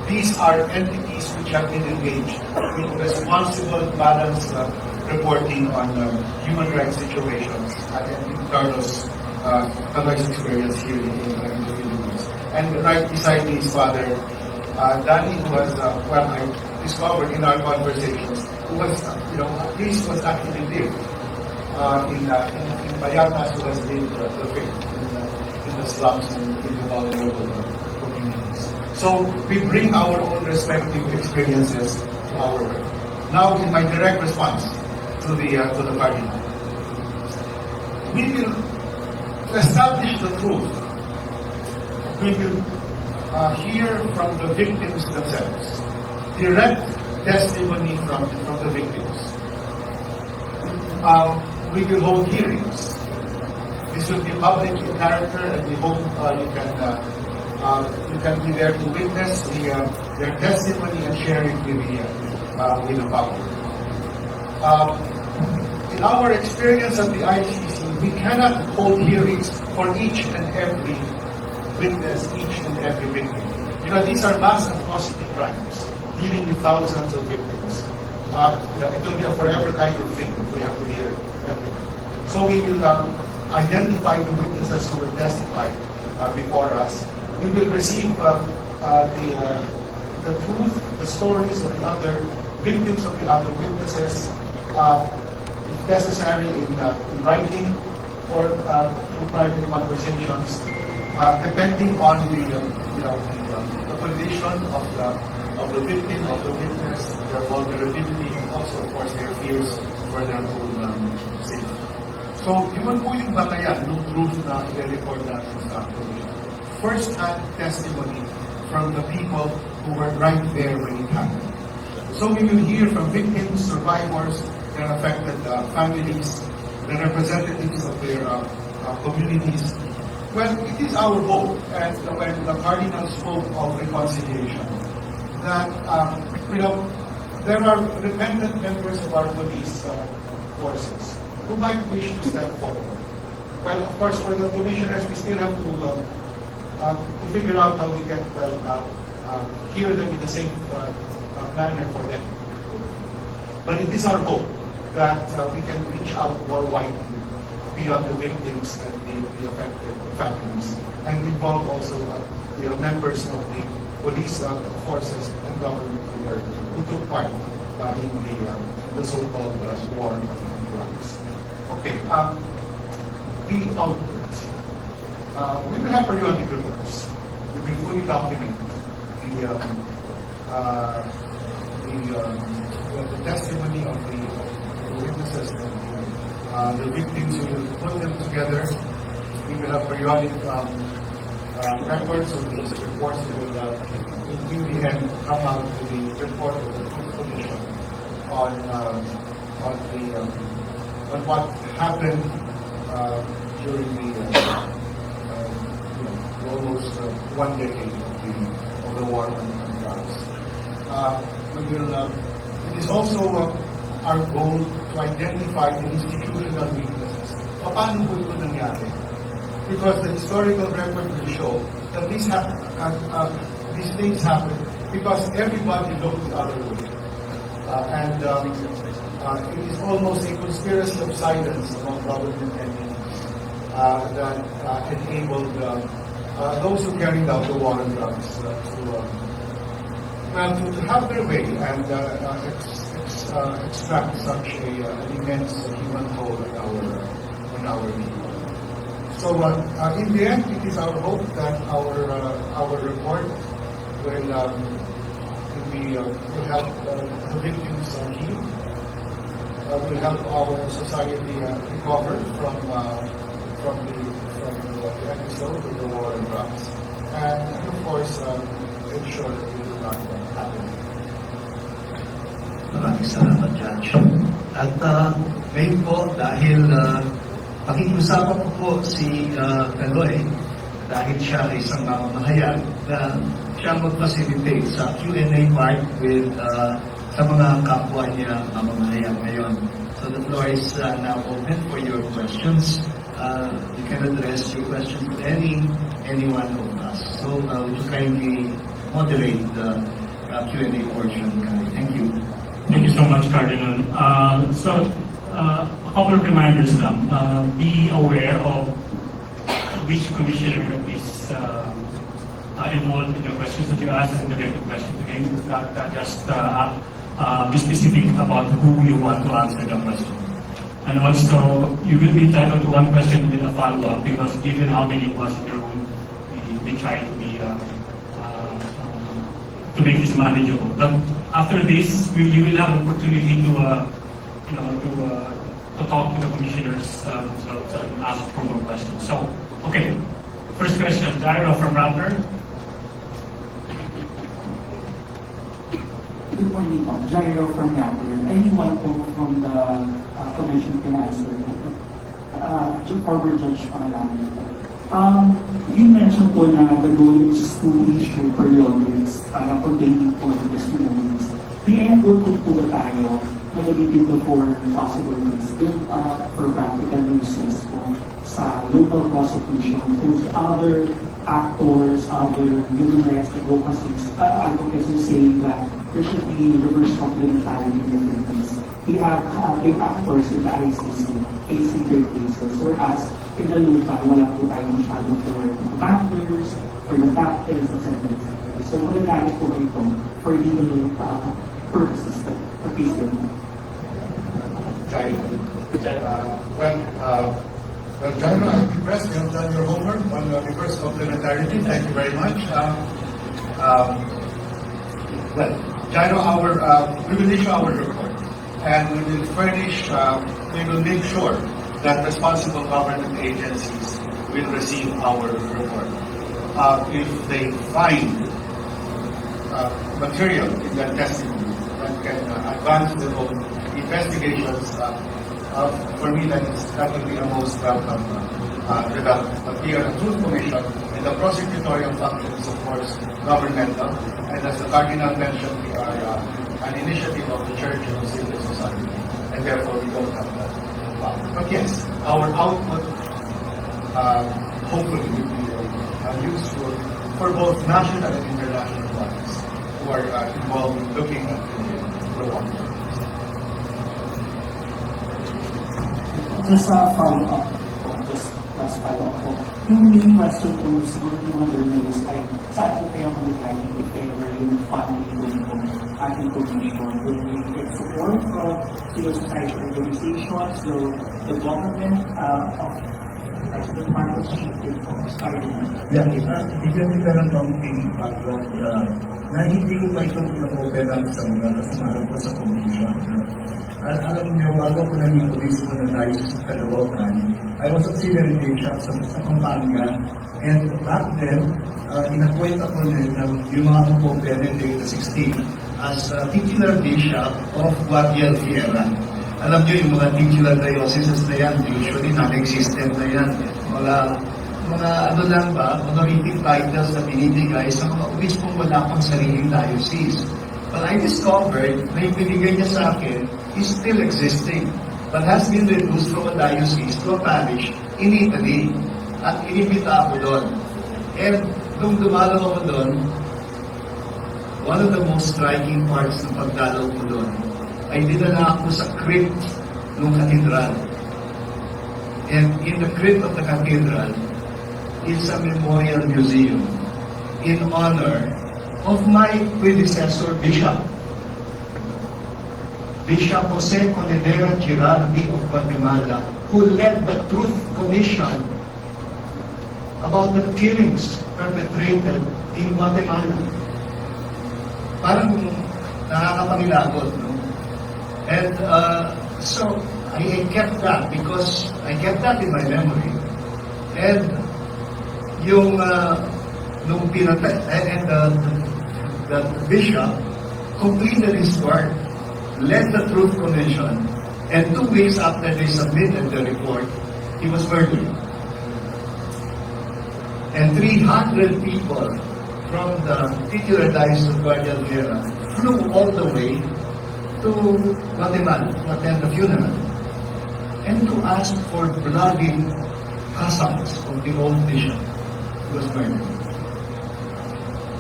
These are entities which have been engaged in responsible, balanced reporting on human rights situations. And Carlos Kaloy's experience here in the Philippines. And right beside me is Father Danny, who was, I discovered in our conversations, who was, at least was actually lived in Payatas, who has lived the faith in the slums and in the vulnerable communities. So we bring our own respective experiences to our work. Now, in my direct response to the Cardinal, we will establish the truth. We will hear from the victims themselves, direct testimony from the victims. We will hold hearings. This will be public in character, and we hope you can be there to witness their testimony and share it with the public. In our experience at the ICC, we cannot hold hearings for each and every witness, each and every victim. These are mass atrocity crimes, dealing with thousands of victims. It will be a forever kind of thing if we have to hear everything. So we will identify the witnesses who will testify before us. We will receive the truth, the stories of the other victims, of the other witnesses, if necessary in writing or through private conversations, depending on the condition of the victim, of the witness, their vulnerability, and also, of course, their fears for their own safety. So, yun po yung batayan ng truth na i-record natin sa commission. First-hand testimony from the people who were right there when it happened. So we will hear from victims, survivors, their affected families, the representatives of their communities. Well, it is our hope, and when the Cardinal spoke of reconciliation, that there are repentant members of our police forces who might wish to step forward. Well, of course, for the commissioners, we still have to figure out how we can hear them in the same manner for them. But it is our hope that we can reach out more widely beyond the victims and the affected families, and involve also members of the police forces and government who took part in the so-called war on drugs. Okay, the output. We will have periodic reports. We will fully document the testimony of the witnesses and the victims. We will put them together. We will have periodic records of these reports. We will, in the end, come out with the report of the Truth Commission on what happened during the almost 1 decade of the war on drugs. It is also our goal to identify the institutional weaknesses paano po ito nangyari? Because the historical record will show that these things happen because everybody looked the other way. It is almost a conspiracy of silence among government entities that enabled those who carried out the war on drugs to have their way and extract such an immense human toll on our people. So in the end, it is our hope that our report will help the victims heal, will help our society recover from the episode of the war on drugs, and of course ensure that it will not happen. Maraming salamat, Judge. At ngayon po, dahil pakikiusapan ko po si Kaloy, dahil siya ay isang mamamahayag na siya mag-facilitate sa Q&A part with sa mga kapwa niya mamamahayag ngayon. So the floor is now open for your questions. You can address your questions to any one of us. So would you kindly moderate the Q&A portion, Kaloy? Thank you. Thank you so much, Cardinal. A couple of reminders lang. Be aware of which commissioner is involved in the questions that you ask and the related questions. Again, not just be specific about who you want to answer the question. And also, you will be entitled to one question with a follow-up because given how many was in the room, we try to be to make this manageable. But after this, you will have an opportunity to talk to the commissioners and ask for more questions. So, okay, first question, Jairo from Raptor. Good morning, Jairo from Raptor. Anyone from the commission can answer. Former Judge Pangalangin. You mentioned po na the goal is to issue periodics pertaining po to testimonies. May able po tayo nag-ibig for possible needs for practical uses po sa local prosecution whose other actors, other human rights advocates are saying that there should be reverse complementarity in the Philippines. We have big actors in the ICC facing their cases, whereas in the local, wala po tayo masyado for the bankers, for the captains, etc. So, magagamit po ito for legal purposes to face them. Well, Jairo, I'm impressed. You have done your homework on reverse complementarity. Thank you very much. Well, Jairo, we will issue our report, and we will furnish. We will make sure that responsible government agencies will receive our report. If they find material in their testimony that can advance their own investigations, for me that will be a most welcome development. But we are a truth commission, and the prosecutorial function is of course governmental, and as the Cardinal mentioned, we are an initiative of the Church and of civil society, and therefore we don't have that power. But yes, our output hopefully will be useful for both national and international bodies who are involved in looking at the war. Just a follow-up po, just last follow-up po. Yung main question po, siguro yung mga journalists ay saan po kayo mag-guide if ever yung family po ating commission? Will we get support from civil society organizations, the government of President Marcos started? Yeah, bigyan kita ng kaunting background na hindi ko pa ito na-open sa mga kasamahan ko sa commission. Alam niyo, bago ko naging police ko na tayo sa Caloocan, I was auxiliary bishop sa Pampanga, and back then, in-appoint ako yung mga Pope Benedict XVI as titular bishop of Guardia Fiera. Alam niyo, yung mga titular dioceses na yan, usually non-existent na yan. Mga ano lang ba, honorific titles na binibigay sa mga obispong wala pang sariling diocese. But I discovered na yung binigay niya sa akin is still existing. but has been reduced from a diocese to a parish in Italy. At inibita ako doon. And nung dumalaw ako doon, one of the most striking parts ng pagdalaw ko doon ay dinala ako sa crypt ng katedral. And in the crypt of the cathedral is a memorial museum in honor of my predecessor bishop, Bishop Jose Conedera Girardi of Guatemala, who led the Truth Commission about the killings perpetrated in Guatemala. Parang nakakapangilagot, no? And so, I kept that because I kept that in my memory. And yung nung pinatay, and the bishop completed his work, led the Truth Commission, and 2 weeks after they submitted the report, he was murdered. And 300 people from the titular diocese of Guadalajara flew all the way to Guatemala to attend the funeral and to ask for bloody cassocks of the old bishop who was murdered.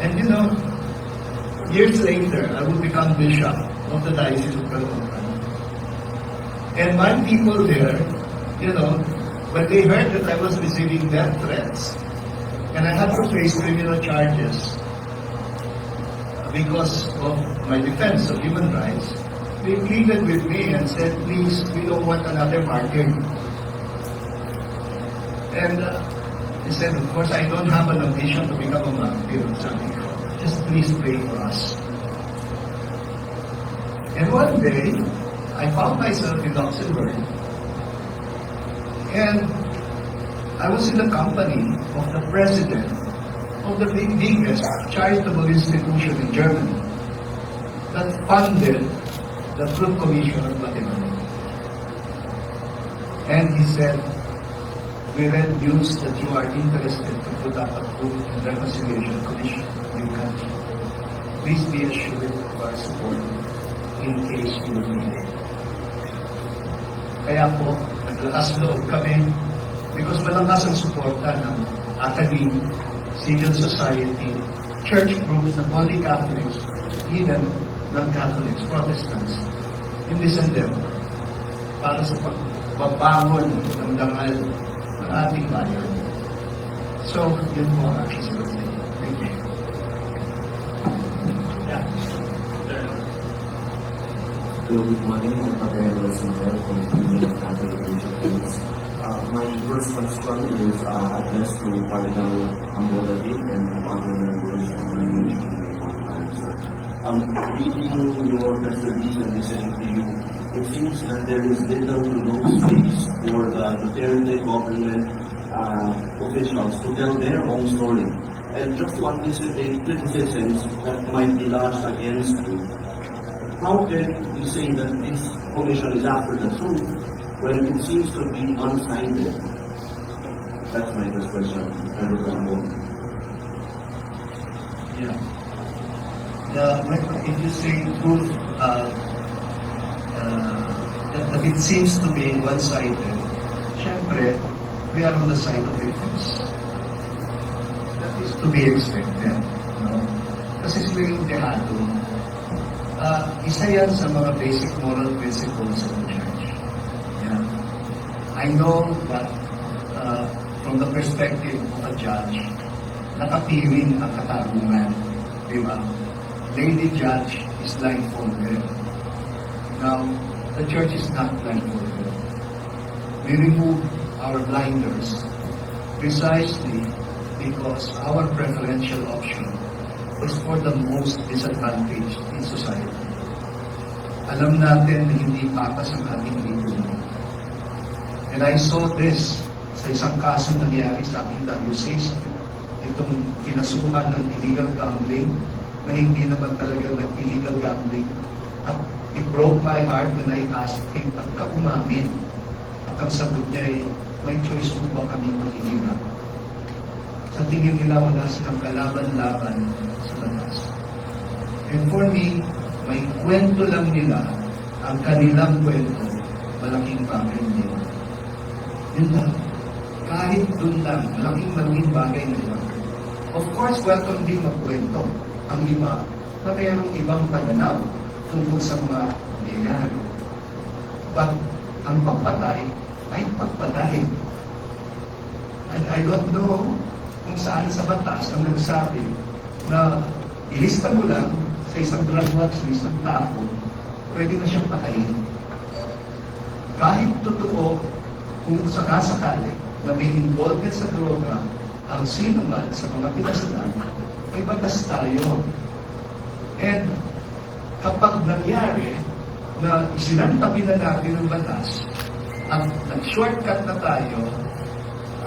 And you know, years later, I would become bishop of the diocese of Guadalajara. And my people there, you know, when they heard that I was receiving death threats, and I had to face criminal charges because of my defense of human rights, they pleaded with me and said, please, we don't want another martyr. And they said, of course, I don't have an ambition to become a martyr or something. Just please pray for us. And one day, I found myself in Luxembourg. And I was in the company of the president of the biggest charitable institution in Germany that funded the Truth Commission of Guatemala. And he said, we read news that you are interested to put up a Truth and Reconciliation Commission in your country. Please be assured of our support in case you need it. Kaya po, naglakas loob kami because malakas ang suporta ng academy, civil society, church groups, ng Holy Catholics, even non-Catholics, Protestants, in this endeavor para sa pagbabangon ng dangal ng ating bayan. So, yun po ang aking sagot. Thank you. Yeah. Hello, good morning. I'm Padre Rosenberg from the Union of Catholic Churches. My first question is addressed to Cardinal Amboladi and Father Rosenberg. Reading your press release and listening to you, it seems that there is little to no space for the Duterte government officials to tell their own story. And just to anticipate criticisms that might be lodged against you, how can you say that this commission is after the truth when it seems to be unsighted? That's my first question. Yeah. If you say truth, that it seems to be one-sided, syempre, we are on the side of victims. That is to be expected. No? Kasi sila yung dehado. Isa yan sa mga basic moral principles of the church. Yeah. I know that from the perspective of a judge, nakapiling ang katarungan. Diba? Lady judge is blindfolded. Now, the church is not blindfolded. We remove our blinders precisely because our preferential option was for the most disadvantaged in society. Alam natin na hindi patas ang ating lipunan. And I saw this sa isang kaso nangyari sa ating diocese, itong kinasuhan ng illegal gambling, na hindi naman talaga nag-illegal gambling. At it broke my heart when I asked him, at ka umamin? At ang sagot niya ay, may choice mo ba kami maghihirap? Sa tingin nila wala silang kalaban-laban sa batas. And for me, may kwento lang nila ang kanilang kwento malaking bagay na yun. Yun lang. Kahit dun lang, malaking bagay na yun. Of course, welcome din magkwento ang iba na mayroong ibang pananaw tungkol sa mga nangyayari. But ang pagpatay ay pagpatay. And I don't know kung saan sa batas ang nagsabi na ilista mo lang sa isang drug watch list ng tao, pwede na siyang patayin. Kahit totoo kung sakasakali na may involvement sa droga, ang sino man sa mga pinaslan, may batas tayo. And kapag nangyari na isinantabi na natin ang batas at nag-shortcut na tayo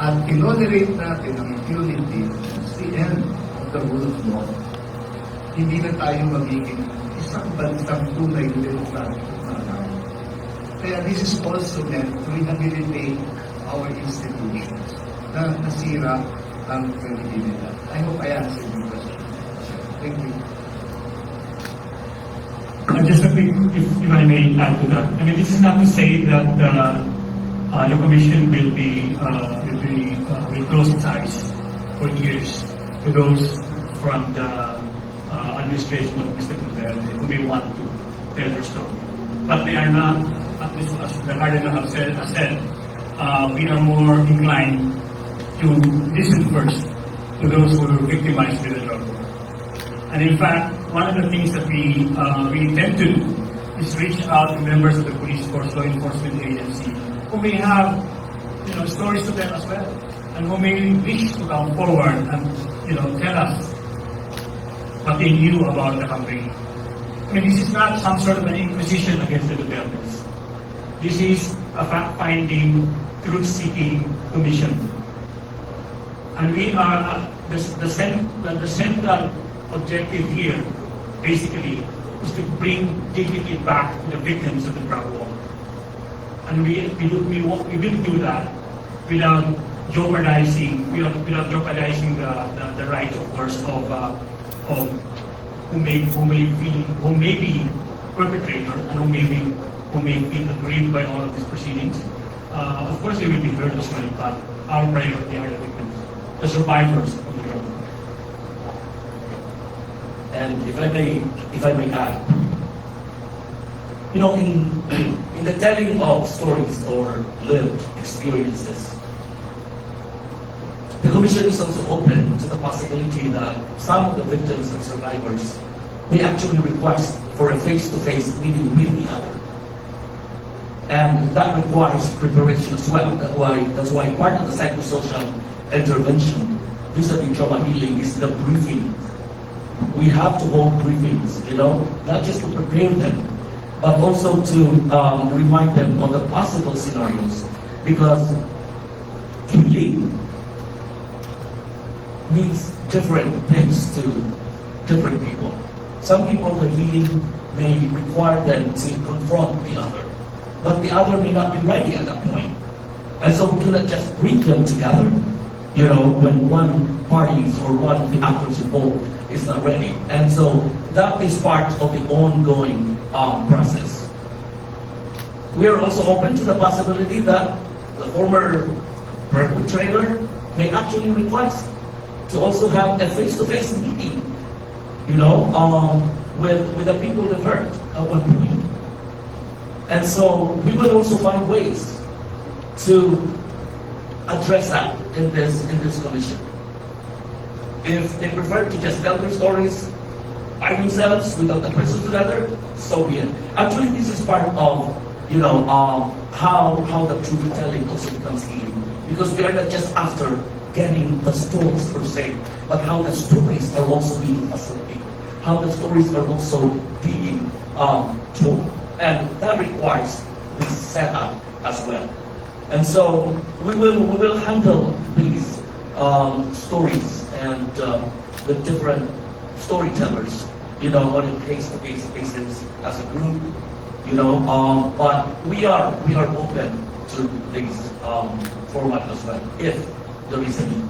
at tinolerate natin ang impunity, it's the end of the rule of law. Hindi na tayo magiging isang bansang tunay na demokratik na tao. Kaya this is also meant to rehabilitate our institutions na nasira ang credibility. I hope I answered your question. Thank you. Just a quick, if I may add to that. I mean, this is not to say that the commission will close its eyes for years to those from the administration of Mr. Duterte who may want to tell their story. But they are not, at least as the Cardinal has said, we are more inclined to listen first to those who were victimized with the drug war. And in fact, one of the things that we intend to do is reach out to members of the police force, law enforcement agency, who may have, stories to tell as well, and who may wish to come forward and, tell us what they knew about the campaign. I mean, this is not some sort of an inquisition against the Dutertes. This is a fact-finding, truth-seeking commission. And we are, the central objective here, basically, is to bring dignity back to the victims of the drug war. And we will do that without jeopardizing the rights, of course, of who may be perpetrator and who may be aggrieved by all of these proceedings. Of course, they will be heard as well, but our priority are the victims, the survivors of the drug. And if I may add, in the telling of stories or lived experiences, the Commission is also open to the possibility that some of the victims and survivors may actually request for a face-to-face meeting with the other. And that requires preparation as well. That's why part of the psychosocial intervention vis-a-vis trauma healing is the briefing. We have to hold briefings, not just to prepare them, but also to remind them of the possible scenarios. Because healing means different things to different people. Some people, the healing may require them to confront the other, but the other may not be ready at that point. And so we cannot just bring them together, when one party or one of the actors involved is not ready. And so that is part of the ongoing process. We are also open to the possibility that the former perpetrator may actually request to also have a face-to-face meeting, with the people they've hurt at one point. And so we will also find ways to address that in this commission. If they prefer to just tell their stories by themselves without the person together, so be it. Actually, this is part of how the truth telling also becomes healing, because we are not just after getting the stories per se, but how the stories are also being facilitated, how the stories are also being told, and that requires this setup as well. And so we will handle these stories and the different storytellers, on a case-to-case basis as a group, but we are open to this format as well, if there is a need.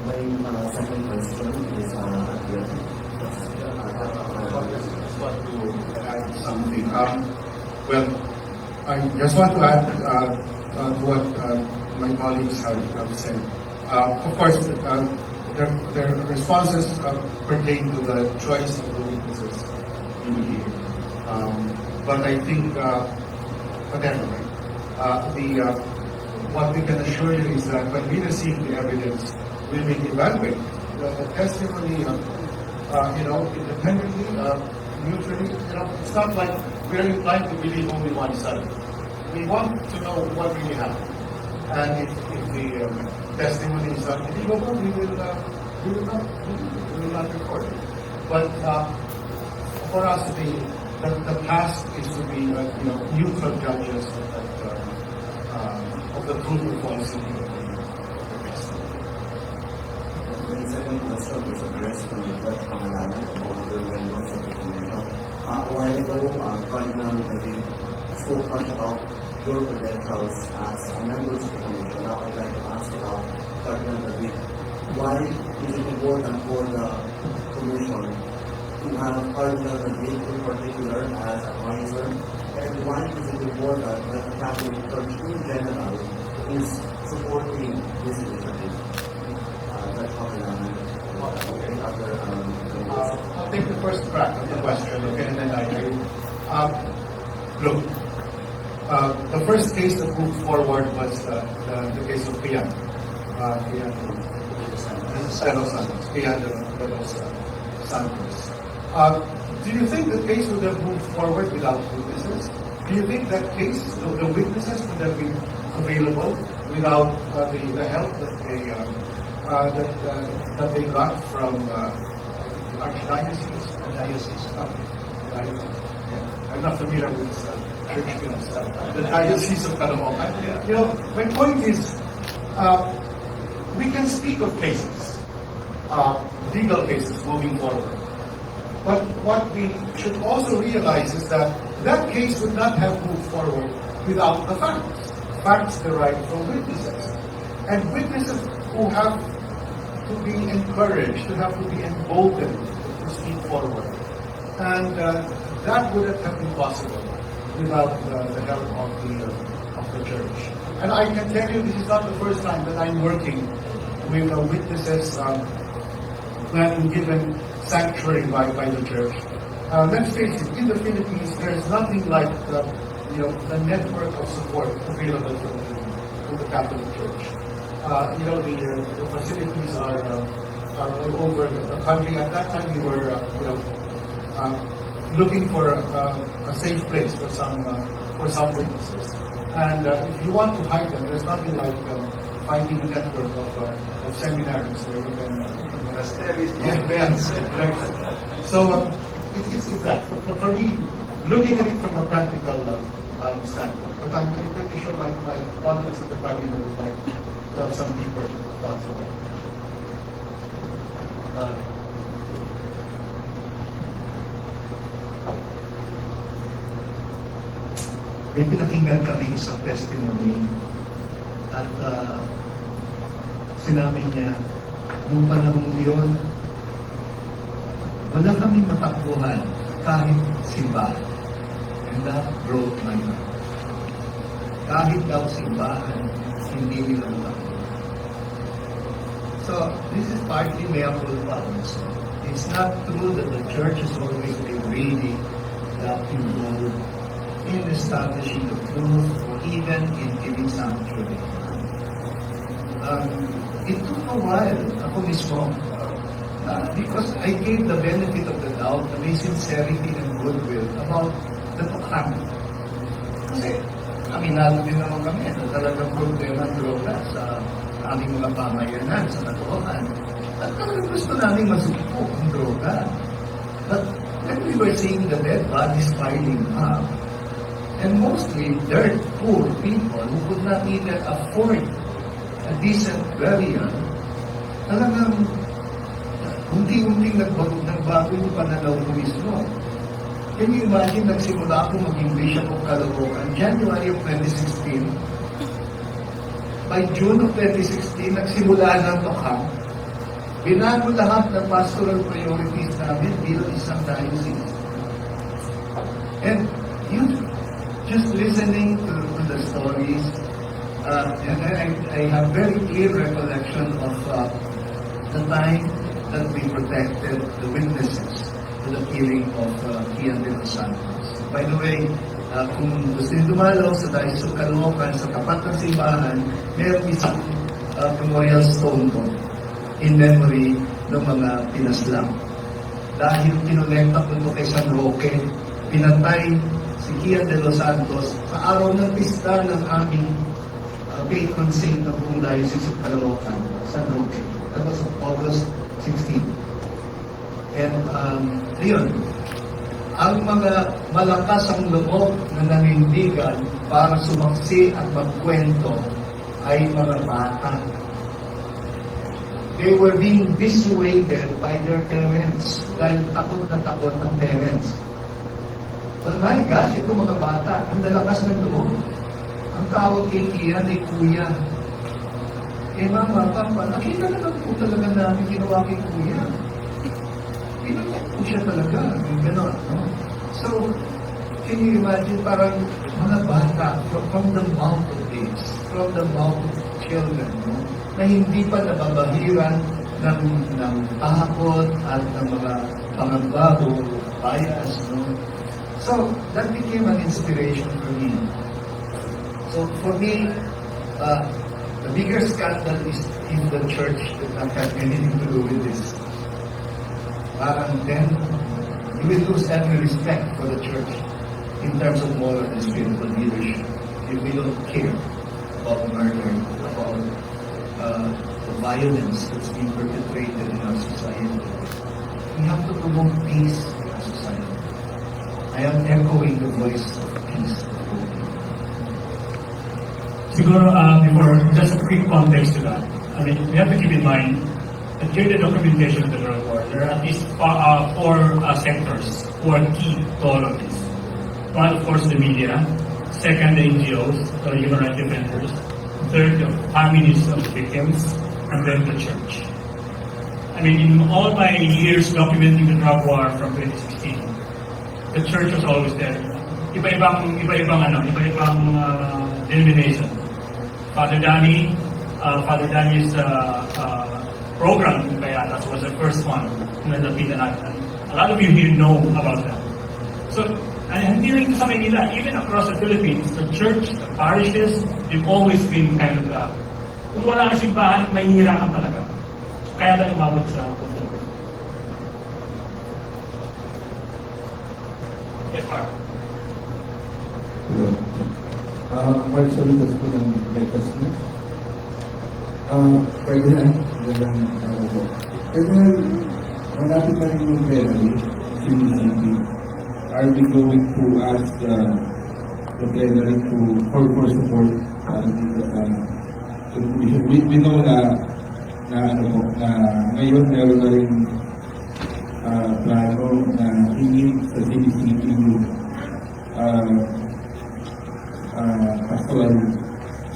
My second question is Something. Well, I just want to add to what my colleagues have said. Of course, their responses pertain to the choice of the witnesses in here. But I think, whatever, what we can assure you is that when we receive the evidence, we will evaluate the testimony, independently, neutrally. It's not like we're inclined to believe only one side. We want to know what really happened. And if the testimony is unbelievable, we will not record it. But for us, the task is to be neutral judges of the truth or falsity of the testimony. The second question is addressed to Judge Pangalanan about the members of the commission. A while ago, Cardinal David spoke much about your credentials as a member of the commission. Now I'd like to ask about Cardinal David. Why is it important for the commission to have Cardinal David in particular as advisor? And why is it important that the Catholic Church in general is supporting this initiative? Judge Pangalanan. I'll take the first crack of the question, okay, and then I agree. Look, the first case that moved forward was the case of Pian. Pian de los Santos. Do you think the case would have moved forward without witnesses? Do you think that case, the witnesses would have been available without the help that they got from Archdiocese? I'm not familiar with church bills. The Diocese of Caloocan. My point is, we can speak of cases, legal cases moving forward. But what we should also realize is that that case would not have moved forward without the facts. Facts derive from witnesses. And witnesses who have to be encouraged, who have to be emboldened to speak forward. And that wouldn't have been possible without the help of the church. And I can tell you this is not the first time that I'm working with witnesses when given sanctuary by the church. Let's face it, in the Philippines, there's nothing like the network of support available to the Catholic Church. The facilities are all over the country. At that time, we were looking for a safe place for some witnesses. And if you want to hide them, there's nothing like finding a network of seminaries where you can. So it's that. For me, looking at it from a practical standpoint, but I'm pretty sure my colleagues at the party would like to have some deeper thoughts on it. May pinakinggan kami isang testimony at sinabi niya, nung panahon yun, wala kami matakbuhan kahit simbahan. And that broke my heart. Kahit daw simbahan, hindi nila matakbuhan. So, this is partly mea culpa also. It's not true that the church has always been really involved in establishing the truth or even in giving sanctuary. It took a while, ako mismo, because I gave the benefit of the doubt na may sincerity and goodwill about the Tukhang. Kasi aminado din naman kami na talagang problema ng droga sa aming mga pamayanan, sa Tukhang. At talagang gusto namin masukpo ang droga. But when we were seeing the dead bodies piling up, and mostly dirt poor people who could not even afford a decent burial, talagang unti-unting nagbago yung pananaw ko mismo. Can you imagine, nagsimula ako maging Bishop of Caloocan, January of 2016. By June of 2016, nagsimula ng Tukhang. Binago lahat ng pastoral priorities namin bilang isang diocese. And listening to the stories, and I have very clear recollection of the time that we protected the witnesses to the killing of Kian de los Santos. By the way, kung gusto niyo dumalaw sa Daiso Caloocan, sa tapat ng simbahan, meron isang memorial stone ko in memory ng mga pinaslang. Dahil kinonekta ko ito kay San Roque, pinatay si Kian de los Santos sa araw ng pista ng aming patron saint ng buong Diocese of Caloocan, San Roque. That was August 16. And ayun, ang mga malakas ang loob na nanindigan para sumaksi at magkwento ay mga bata. They were being dissuaded by their parents dahil takot na takot ng parents. But my gosh, ito mga bata, ang lalakas ng loob. Ang tawag kay Kian ay kuya. Eh mama, papa, nakita naman po talaga namin ginawa kay kuya. Pinagyan po siya talaga. Yung gano'n, no? So, can you imagine parang mga bata from the mouth of babes, from the mouth of children, no? Na hindi pa nababahiran ng takot at ng mga pangamba o bias, no? So, that became an inspiration for me. So, for me, the bigger scandal is in the church that not have anything to do with this. Parang then, you will lose every respect for the church in terms of moral and spiritual leadership if we don't care about murder, about the violence that's being perpetrated in our society. We have to promote peace in our society. I am echoing the voice of peace. Siguro, before, just a quick context to that. I mean, we have to keep in mind that during the documentation of the drug war, there are at least four sectors who are key to all of this. One, of course, the media. Second, the NGOs, the human rights defenders. Third, the families of victims. And then the church. I mean, in all my years documenting the drug war from 2016, the church was always there. Iba-ibang denomination. Father Danny's program in Payatas was the first one na napitan natin. A lot of you here know about that. So, and hindi rin sa Manila, even across the Philippines, the church, the parishes, they've always been kind of kung wala kang simbahan, may hihirapan talaga. Kaya tayo umabot sa punto. Yes, Mark. Mark Solitas po ng Breakfast News. Ferdinand, magandang araw po. Ferdinand, malapit na rin yung plenary, CBCP. Are we going to ask the plenary for support to the commission? We know na ngayon meron na rin plano na hingin sa CBCP yung pastoral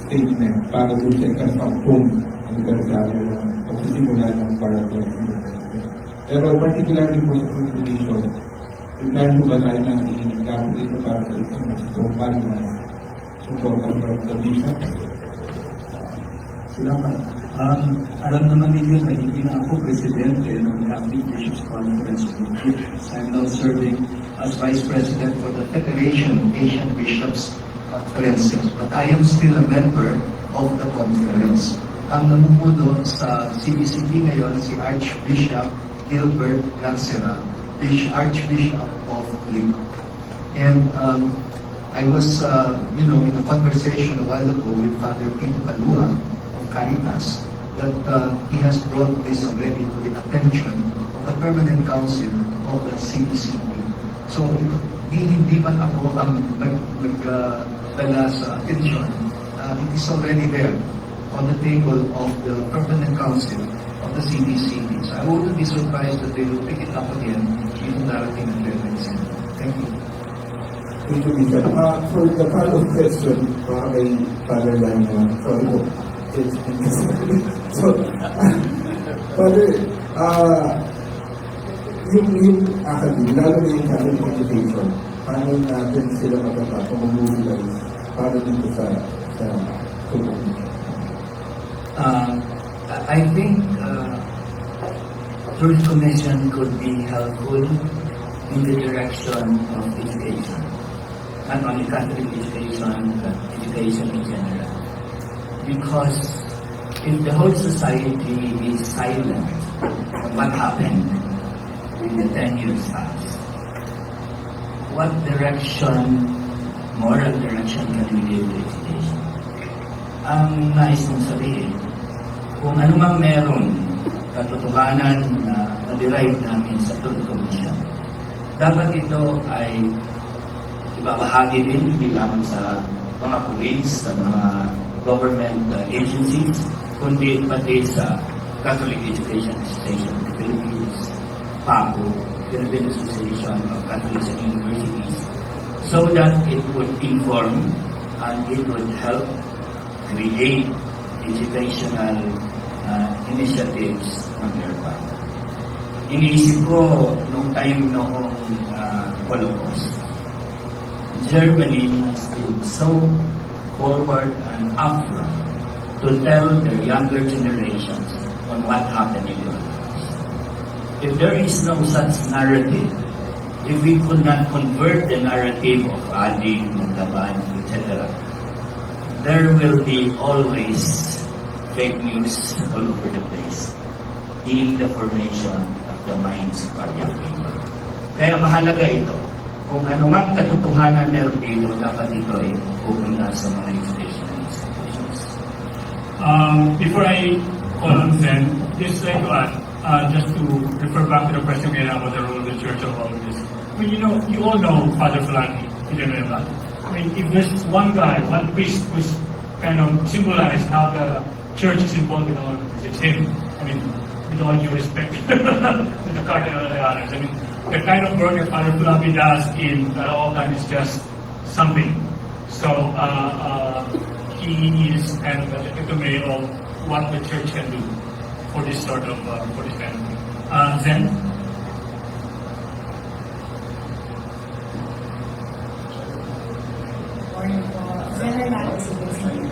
statement para doon sa ikasampung anibersaryo ng pagsisimula ng Parator. Pero particularly po sa contribution, yung plan po ba tayo na iinigamo dito para sa isang masipopal na support from the bishop? Salamat. Alam naman ninyo na hindi na ako presidente ng Catholic Bishops Conference of the Philippines. I'm now serving as Vice President for the Federation of Asian Bishops Conferences. But I am still a member of the conference. Ang namumuno sa CBCP ngayon si Archbishop Gilbert Garcera, Archbishop of Lima. And I was, in a conversation a while ago with Father Pino Calua of Caritas, that he has brought this already to the attention of the Permanent Council of the CBCP. So, hindi man ako ang nagdala sa attention. It is already there on the table of the Permanent Council of the CBCP. So I wouldn't be surprised that they will pick it up again in darating na plenary. Thank you. Thank you, Bishop. For the follow-up question, kay Father Lino, sorry po. So, Father, yung academy, lalo na yung Catholic education, paano natin sila mag-mobilize para dito sa community? I think Truth Commission could be helpful in the direction of education. Not only Catholic education, but education in general. Because if the whole society is silent on what happened in the 10 years past, what direction, moral direction can we give to education? Ang nais mong sabihin, kung anumang meron katotohanan na na-derive namin sa Truth Commission, dapat ito ay ibabahagi din hindi lamang sa mga police, sa mga government agencies, kundi pati sa Catholic Education Association of the Philippines, PACO, Philippine Association of Catholics and Universities, so that it would inform and it would help create educational initiatives on their part. Iniisip ko nung time noong Holocaust, Germany has been so forward and upfront to tell their younger generations on what happened in the Holocaust. If there is no such narrative, if we could not convert the narrative of Ali, Montalban, etc., there will be always fake news all over the place in the formation of the minds of our young people. Kaya mahalaga ito. Kung anumang katotohanan meron dito, dapat ito ay pupunta sa mga educational institutions. Before I call on Zen, just like to add, just to refer back to the question we had about the role of the church of all of this. I mean, you all know Father Flani, Villanueva. I mean, if there's one guy, one priest who's kind of symbolized how the church is involved in all of this, it's him. I mean, with all due respect to the Cardinal Leones. I mean, the kind of work that Father Flani does in Caloocan is just something. So, he is kind of the epitome of what the church can do for this sort of, for this kind of thing. Zen?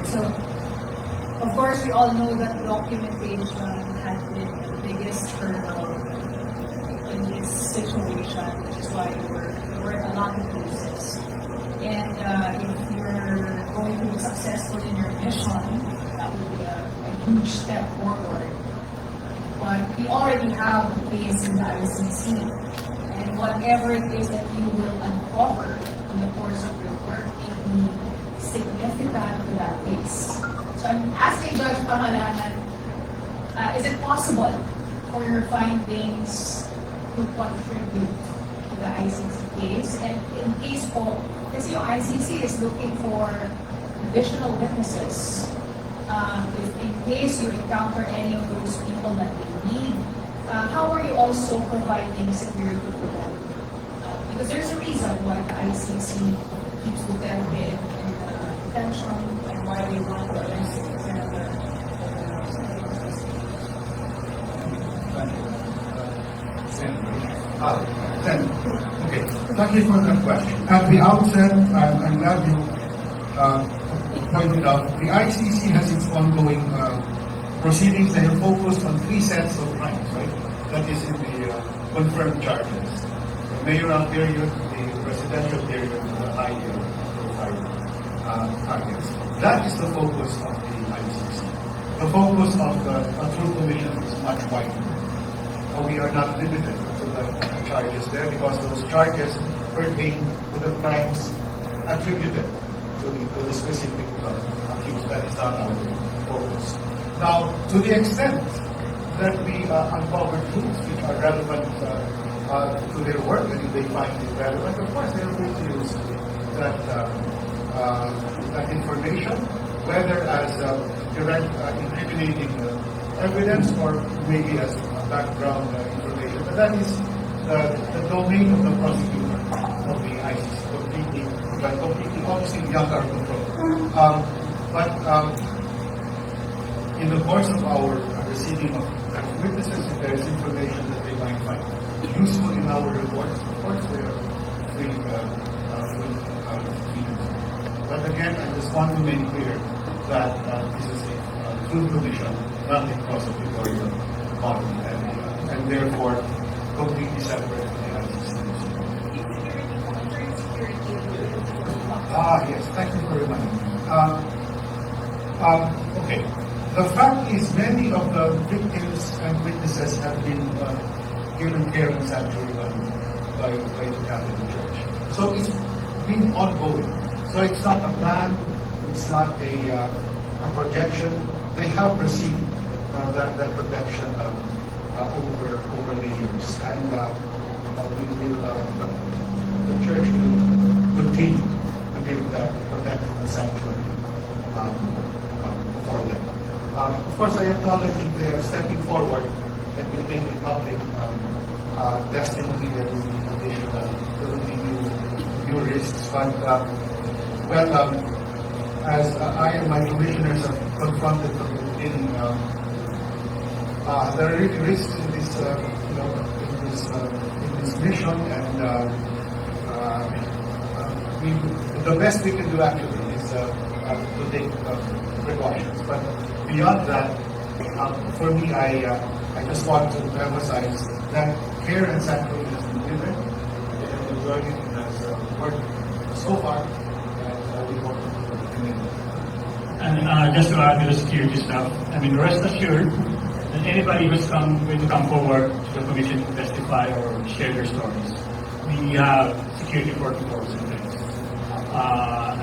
So, of course, we all know that documentation has been the biggest hurdle in this situation, which is why there were a lot of cases. And if you're going to be successful in your mission, that would be a huge step forward. But we already have a case in the ICC, and whatever it is that you will uncover in the course of your work, it will be significant to that case. So I'm asking Judge Pangalanan, is it possible for your findings to contribute to the ICC case? And in case po, kasi yung ICC is looking for additional witnesses. If in case you encounter any of those people that they need, how are you also providing security for them? Because there's a reason why the ICC keeps Duterte in detention and why they want to arrest Senator. Okay, thank you for that question. At the outset, I'm glad you pointed out, the ICC has its ongoing proceedings that are focused on 3 sets of crimes, right? That is in the confirmed charges. The mayoral period, the presidential period, and the high profile targets. That is the focus of the ICC. The focus of the Truth Commission is much wider. We are not limited to the charges there because those charges pertain to the crimes attributed to the specific accused. That is not our focus. Now, to the extent that we uncover truths which are relevant to their work, and if they find it relevant, of course they are going to use that information, whether as direct incriminating evidence or maybe as background information. But that is the domain of the prosecutor of the ICC, completely obviously beyond our control. But in the course of our receiving of witnesses, if there is information that they might find useful in our reports, of course they are free again, I just want to make clear that this is a true provision, not a prosecutorial body, and therefore completely separate from the ICC. Yes, thank you for reminding me. Okay. The fact is, many of the victims and witnesses have been given care and sanctuary by the Catholic Church. So it's been ongoing. So it's not a plan, it's not a projection. They have received that protection over the years. And the Church will continue to give that protection and sanctuary for them. Of course, I acknowledge if they are stepping forward and will make it public, definitely there will be additional, there will be new risks. But, as I and my commissioners have confronted from the beginning, there are really risks in this, in this mission, and the best we can do actually is to take precautions. But beyond that, for me, I just want to emphasize that care and sanctuary has been given. They have enjoyed it, and has worked so far, and we hope to continue. And just to add to the security stuff, I mean, rest assured that anybody who's going to come forward to the commission to testify or share their stories, we have security protocols in place.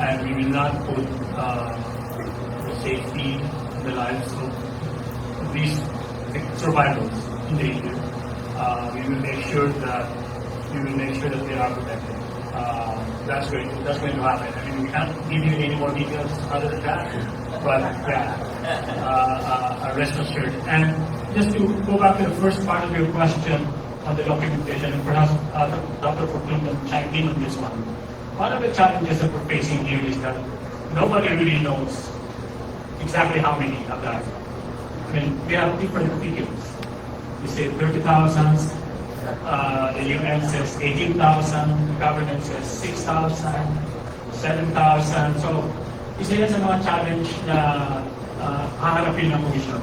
And we will not put the safety and the lives of these survivors in danger. We will make sure that they are protected. That's going to happen. I mean, we can't give you any more details other than that, but yeah, rest assured. And just to go back to the first part of your question on the documentation, and perhaps Dr. Fortune chimed in on this one. One of the challenges that we're facing here is that nobody really knows exactly how many have died. I mean, we have different figures. We say 30,000, the UN says 18,000, the government says 6,000, 7,000. So, isa yan sa mga challenge na haharapin ng Commission.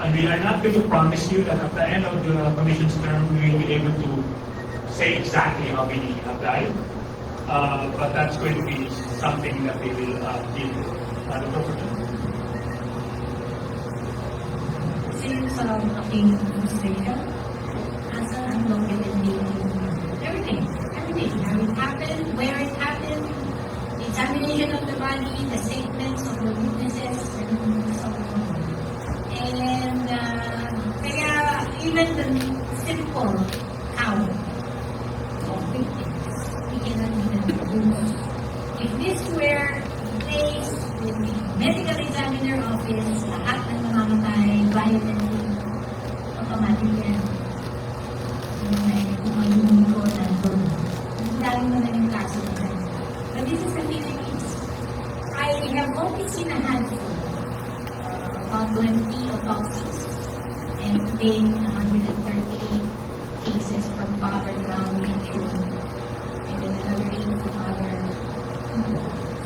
And we are not going to promise you that at the end of the Commission's term, we will be able to say exactly how many have died. But that's going to be something that we will deal with. Dr. Fortune. Since aking administration, as an documenting everything, how it happened, where it happened, the examination of the body, the statements of the witnesses, and so on. And kaya even the simple count of victims, we cannot even do. If this were placed in the medical examiner office, lahat ng namamatay violently, automatic yan. May kumayumi ko nandun. Ang dami mo na yung kaso na yan. But this is the Philippines. I have only seen a handful, about 20 autopsies, and today 138 cases from father drowning children, and then another 8 from other.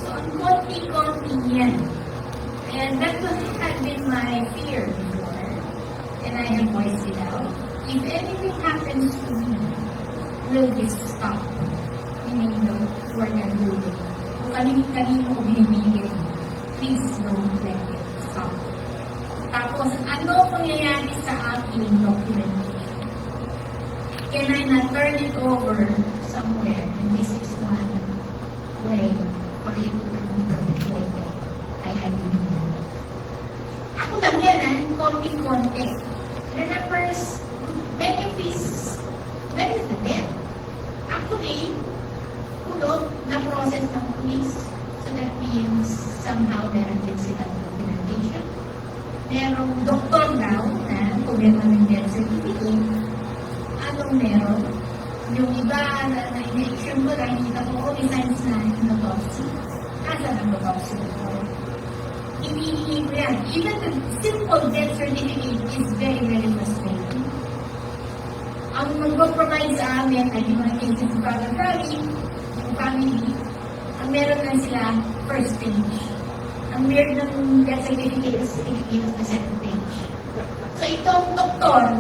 So, ang konti-konti yan. And that had been my fear before, and I have voiced it out. If anything happens to me, will this stop? Meaning the work I'm doing. Kung kanino ko binibigyan, please don't let it stop. Tapos, ano pangyayari sa aking documentation? Can I not turn it over somewhere? And this is one way for you to communicate it. I can do that. Ako lang yan, konti-konti. Remember, benefits, where is the death? Actually, kulot na process ng police. So that means somehow meron din silang documentation. Merong doktor daw na problema ng death certificate. Anong meron? Yung iba na na-injection ko lang, nakita ko all the signs na in autopsy. Nasa ng autopsy report? Hinihingi ko yan. Even the simple death certificate is very, very frustrating. Ang mag-provide sa amin ay yung mga cases ng Brother Rally, yung family, ang meron lang sila first page. Ang weird ng death certificate is the second page. So itong doktor,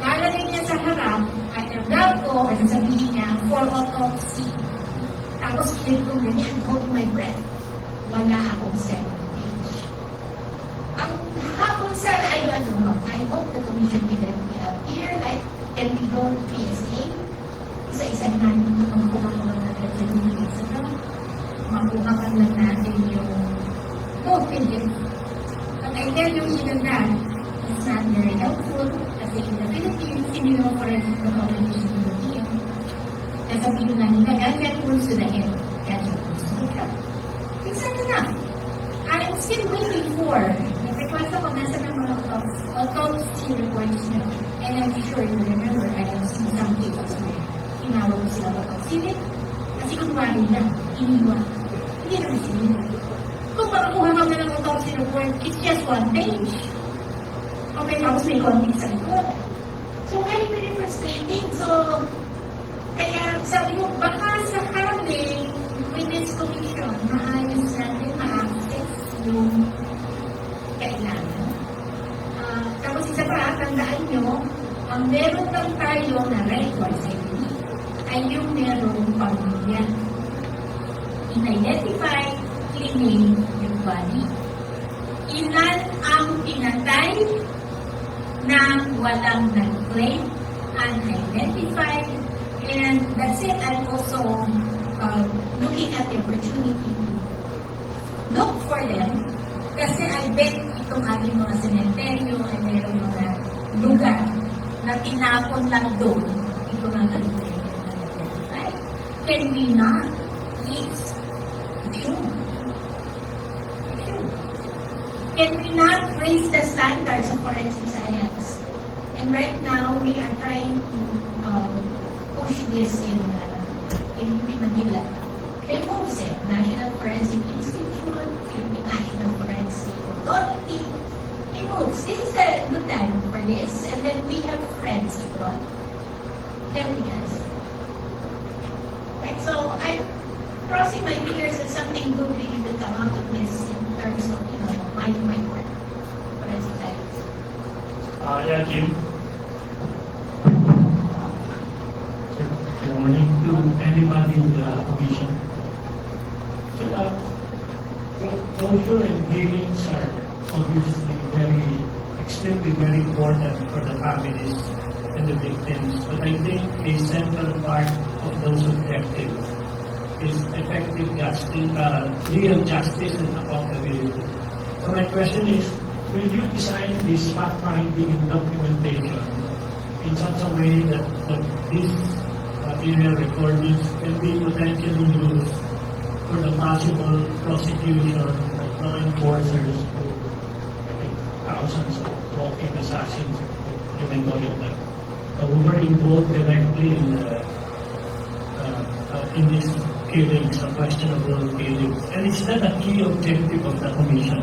lalagay niya sa harap, at ang doubt ko, at sasabihin niya, for autopsy. Tapos kinig ko ganyan, hold my breath. Wala akong second page. Ang hapon sir, I don't know. I hope the commission will appear like can we go to PSA? Isa-isa na ang kumakuha na death certificate sa harap. Makuha ka lang natin yung opinion. But I tell you even that, it's not very helpful kasi in the Philippines, hindi naman forensic pathology in the museum. Nasabi nyo na nila, get tools to the head, get tools to the head. It's not enough. I'm still waiting for, nag-request ako nasa ng mga autopsy reports nyo. And I'm sure you remember, I have seen some cases where tinawag ko sila autopsy kasi kunwari na, iniwan. Hindi naman sila. Kung makakuha ka na ng autopsy report, it's just one page. Okay, tapos may konting sa likod. So, very frustrating. So, kaya sabi ko, baka sa coming witness commission, maayos natin ma-access yung kailangan. Tapos isa pa, tandaan nyo, ang meron lang tayo na records, ay yung merong pamilya. In-identify, cleaning yung body. Ilan ang pinatay na walang nag-claim, unidentified, and that's it. I'm also looking at the opportunity to look for them kasi I bet itong ating mga sementeryo ay mayroong mga lugar na tinapon lang doon. Ito nga na-identify. Can we not please can we not raise the standards of forensic science? And right now, we are trying to push this in Manila. Removes it. National Forensic Institute, Philippine National Forensic Authority. Removes. This is a good time for this. And then we have friends abroad helping us. Right, so I'm crossing my fingers that something good really will come out of this in terms of, my work. Forensic science. Yeah, Jim. Good morning to anybody in the commission. So, closure and hearings are obviously extremely very important for the families and the victims. But I think a central part of those objectives is effective justice, real justice and accountability. So my question is, will you design this fact-finding documentation in such a way that this material recordings can be potentially used for the possible prosecution of law enforcers who thousands of walking assassins, you can call it that, who were involved directly in these killings, the questionable killings. And is that a key objective of the commission?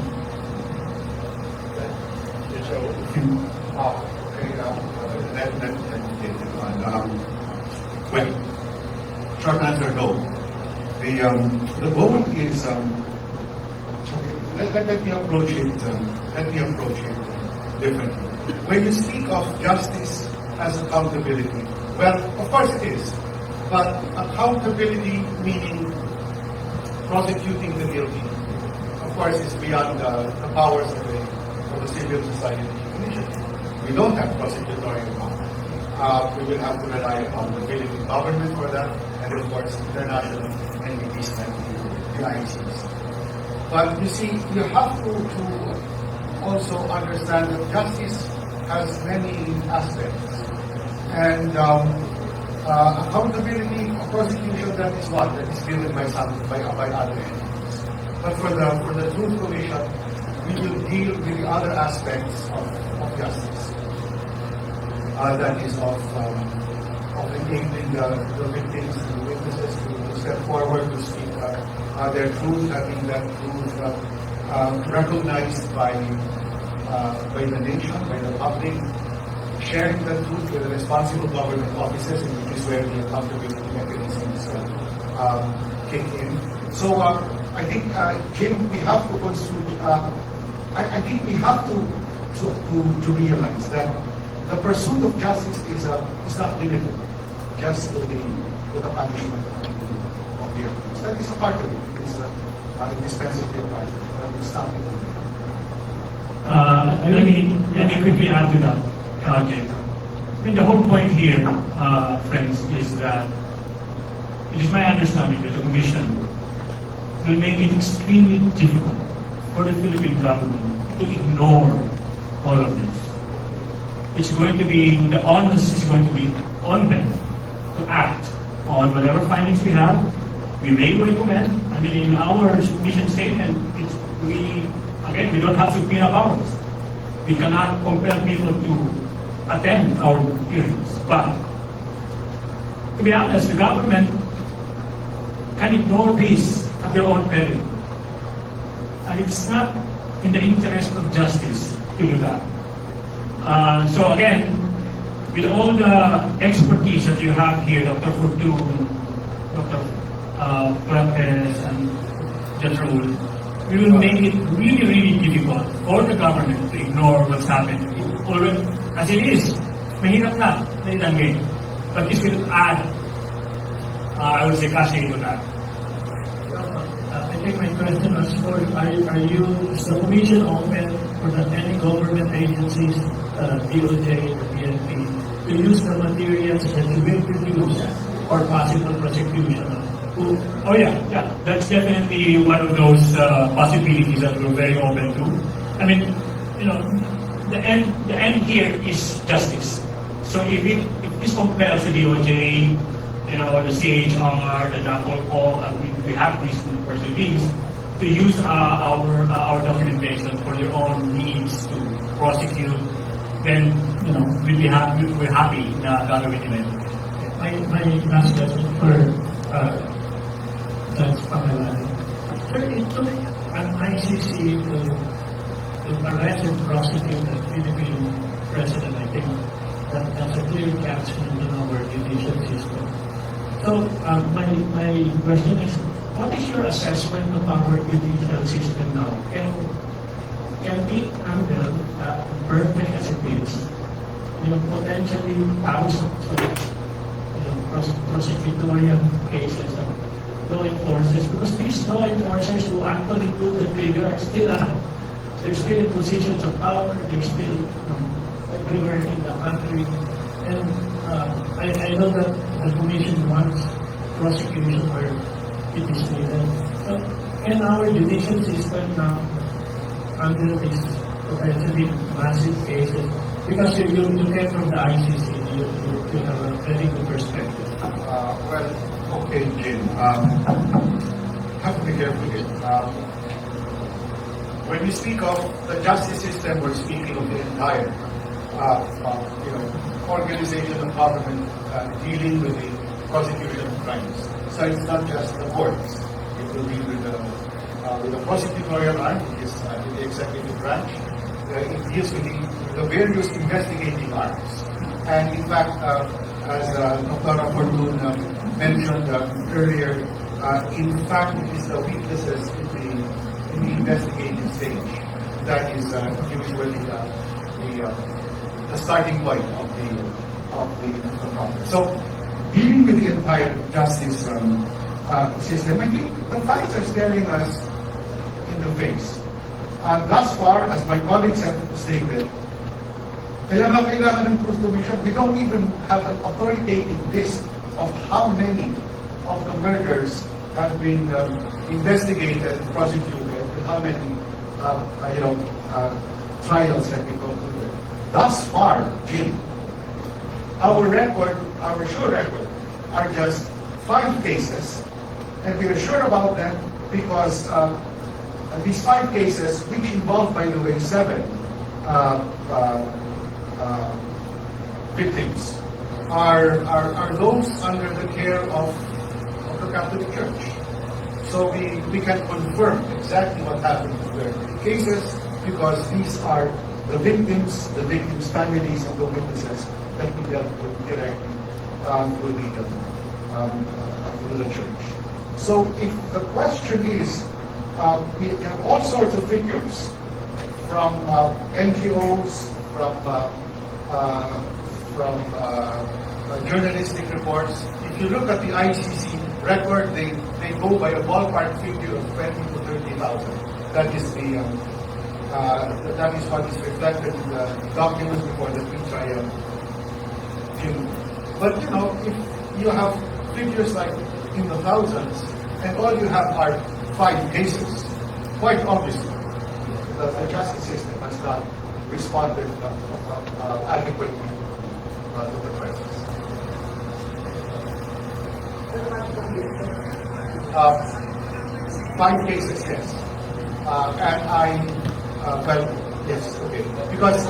Well, short answer, no. The goal is, let me approach it differently. When you speak of justice as accountability, well, of course it is, but accountability meaning prosecuting the guilty, of course, is beyond the powers of the civil society commission. We don't have prosecutorial power. We will have to rely on the Philippine government for that, and of course, international entities like the ICs. But you see, you have to also understand that justice has many aspects. And accountability of prosecution, that is one that is given by other entities. But for the Truth Commission, we will deal with the other aspects of justice. That is of enabling the victims and the witnesses to step forward to speak their truth, having that truth recognized by the nation, by the public, sharing the truth with the responsible government officers, and which is where the accountability mechanisms kick in. So I think, Jim, we have to I think we have to realize that the pursuit of justice is not limited just to the punishment of the abuse. That is a part of it. It's indispensable part of it. But it's not limited. Let me quickly add to that, Jay. I mean, the whole point here, friends, is that it is my understanding that the Commission will make it extremely difficult for the Philippine government to ignore all of this. It's going to be, the onus is going to be on them to act on whatever findings we have. We may recommend, I mean, in our mission statement, we don't have subpoena powers. We cannot compel people to attend our hearings. But, to be honest, the government can ignore this at their own peril. And it's not in the interest of justice to do that. So again, with all the expertise that you have here, Dr. Fortune, Dr. Fuentes, and Judge Raul, we will make it really, really difficult for the government to ignore what's happened. Already, as it is, mahirap na ilang game. But this will add, I would say, kasi to that. I think my question was for, is the Commission open for any government agencies, DOJ, the PNP, to use the materials that you will produce for possible prosecution? Oh yeah, that's definitely one of those possibilities that we're very open to. I mean, the end here is justice. So if this compels the DOJ, the CHR, the NAPOLCO, and we have reason to pursue these, to use our documentation for their own needs to prosecute, then we're happy na gagawin nila. My last question for Judge Pangalani. Sir, it took an ICC to arrest and prosecute the Philippine president. I think that's a clear catchment in our judicial system. So, my question is, what is your assessment of our judicial system now? Can it handle perfect as it is? Potentially thousands of prosecutorial cases of law enforcers, because these law enforcers who actually do the figure are still they're still in positions of power, they're still everywhere in the country. And I know that the Commission wants prosecution where it is needed. So, in our judicial system now, under these potentially massive cases, because you came from the ICC, you have a very good perspective. Okay, Jim. Have to be careful here. When we speak of the justice system, we're speaking of the entire, organization of government dealing with the prosecution of crimes. So it's not just the courts. It will be with the prosecutorial arm, it is the executive branch. It deals with the various investigating arms. And in fact, as Dr. Fortune mentioned earlier, in fact, it is the weaknesses in the investigative stage that is usually the starting point of the problem. So, dealing with the entire justice system, I think the facts are staring us in the face. And thus far, as my colleagues have stated, kailangan ng prosecution. We don't even have an authoritative list of how many of the murders have been investigated, prosecuted, and how many trials have been concluded. Thus far, Jim, our sure record, are just 5 cases, and we are sure about them because these 5 cases, which involve, by the way, 7 victims, are those under the care of the Catholic Church. So we can confirm exactly what happened to their cases because these are the victims' families, and the witnesses that we dealt with directly through the church. So if the question is, we have all sorts of figures from NGOs, from journalistic reports. If you look at the ICC record, they go by a ballpark figure of 20 to 30,000. That is that is what is reflected in the documents before the pre-trial hearing. But you know, if you have figures like in the thousands, and all you have are 5 cases, quite obviously, the justice system has not responded adequately to the crisis. 5 cases, yes. Well, yes, okay. Because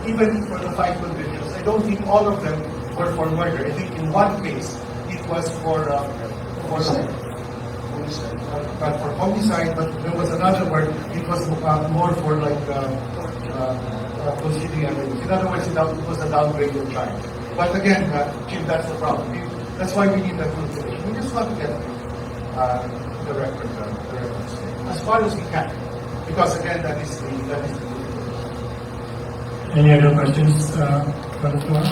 even for the 5 convictions, I don't think all of them were for murder. I think in one case, it was for homicide, but there was another word, it was more for like proceeding evidence. In other words, it was a downgraded charge. But again, Jim, that's the problem. That's why we need that information. We just want to get the record straight, as far as we can. Because again, that is the Any other questions from the floor?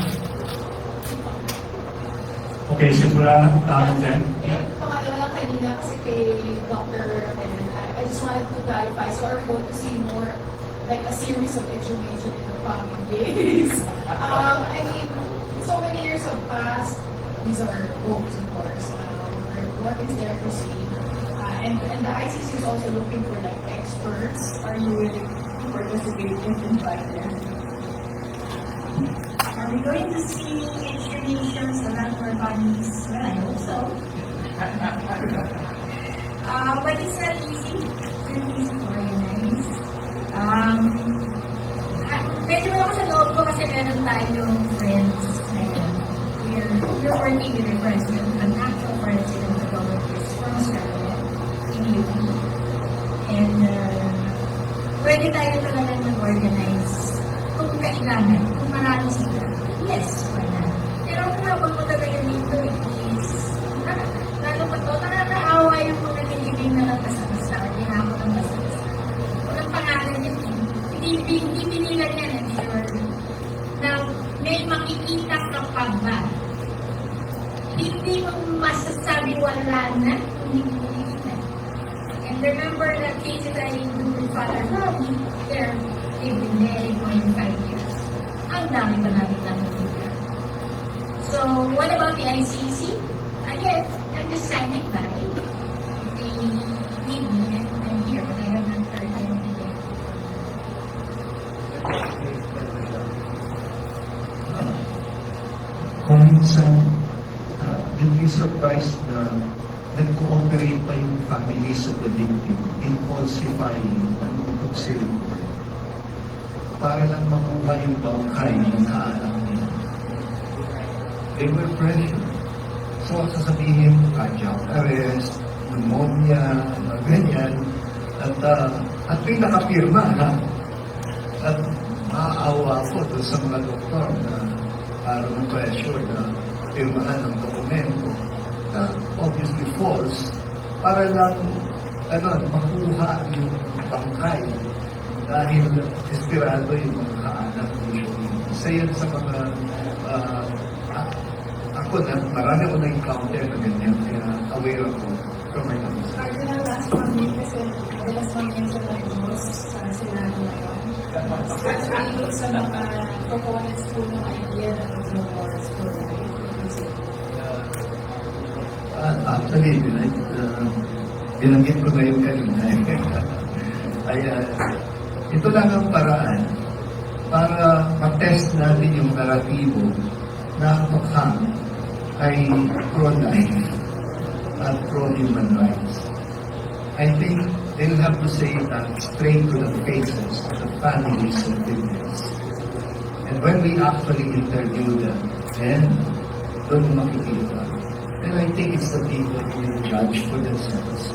Okay, simula then. Pangalawa kanina kasi kay Dr. and I just wanted to clarify. So our hope to see more like a series of education in the coming days. I mean, so many years have passed. These are hopes, of course. What is there to see? And the ICC is also looking for like experts. Are you willing to participate if invited? Are we going to see explanations about our bodies? Well, I hope so. But it's not easy. It's not easy to organize. Medyo ako sa loob ko kasi meron tayong friends. We're working with a president, an actual president of the government from Australia, in UP. And pwede tayo talaga mag-organize kung kailangan, kung marami sila. Yes, why not? Pero kung ako mo talaga dito is, lalo pa ito, nakakaawa yung mga nilibing na lang basta-basta, ginako ng basta-basta. Walang pangalan yun. Hindi pinilan yan, I'm sure. Now, may makikita ka pa ba? Hindi mo masasabi wala na, hindi mo makikita. And remember that cases I do with Father Robbie, they've been there 25 years. Ang dami pa namin nakikita. So, what about the ICC? Again, I'm just standing by. They need me, and I'm here, but I have not heard anything. Kung minsan, you'll be surprised na nag-cooperate pa yung families of the victim in falsifying ang pagsirin para lang makuha yung bangkay ng naanak nila. They were pressured. So, sasabihin, cardiac arrest, pneumonia, ganyan, at may nakapirma, ha? At maaawa ko doon sa mga doktor na parang pressure na pirmahan ng dokumento na obviously false para lang makuha yung bangkay dahil desperado yung mga kaanak usually. Isa yan sa mga ako na marami ko na-encounter na ganyan kaya aware ako from my life. Cardinal, last one week kasi madalas mag-mention ng Diyos sa sinabi na yun. Especially sa mga proponents po ng idea na no wars for life. Actually, binanggit ko na yung kanina. Kaya, ito lang ang paraan para matest natin yung naratibo na ang Tokhang ay pro-life at pro-human rights. I think they'll have to say that straight to the faces of the families of victims. And when we actually interview them, then doon makikita. And I think it's the people who will judge for themselves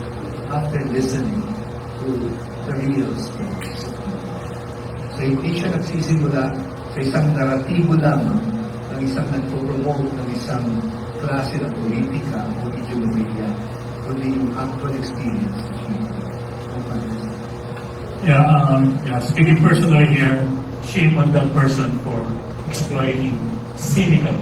after listening to the real stories. So hindi siya nagsisimula sa isang naratibo lamang ng isang nagpo-promote ng isang klase ng politika o ideolohiya, kundi yung actual experience. Speaking personally here, shame on that person for exploiting cynically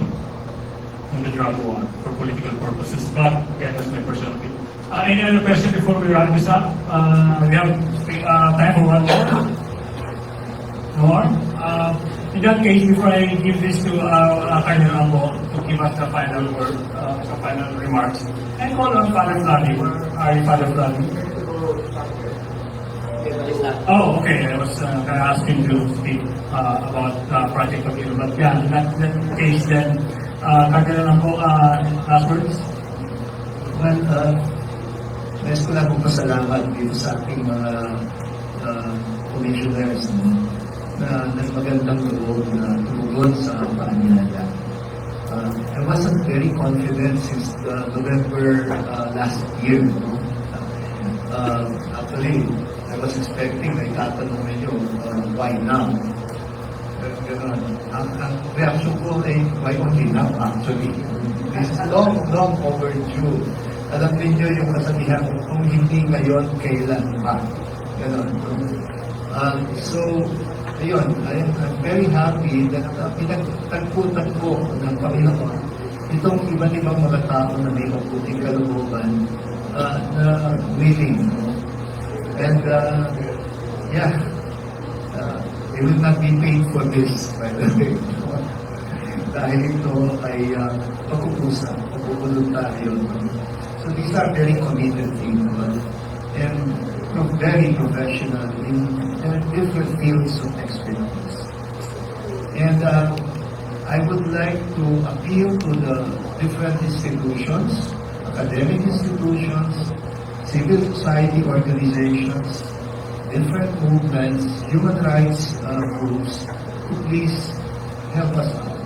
in the drug war for political purposes. But yeah, that's my personal opinion. Any other question before we wrap this up? We have time for one more. No more? In that case, before I give this to Cardinal Ambo to give us the final word, the final remarks, and call on Father Flavio. Where are you, Father Flavio? Oh, okay. I was going to ask him to speak about Project Pagino. But yeah, in that case then, Cardinal Ambo, last words? Well, nais ko lang pasalamat dito sa ating mga commissioners na magandang loob na tumugon sa paanyaya. I wasn't very confident since November last year. Actually, I was expecting na itatanong ninyo, why now? Ganun. Ang reaction ko ay, why only now actually? This is long overdue. Alam niyo yung kasabihan, kung hindi ngayon, kailan pa? Ganun. So, ayun, I'm very happy that pinagtagpo-tagpo ng Panginoon itong iba-ibang mga tao na may mabuting kalooban na willing. And they will not be paid for this, by the way. Dahil ito ay pagkukusa, pagkukuluntaryo. So these are very committed people and very professional in different fields of expertise. And I would like to appeal to the different institutions, academic institutions, civil society organizations, different movements, human rights groups, to please help us out.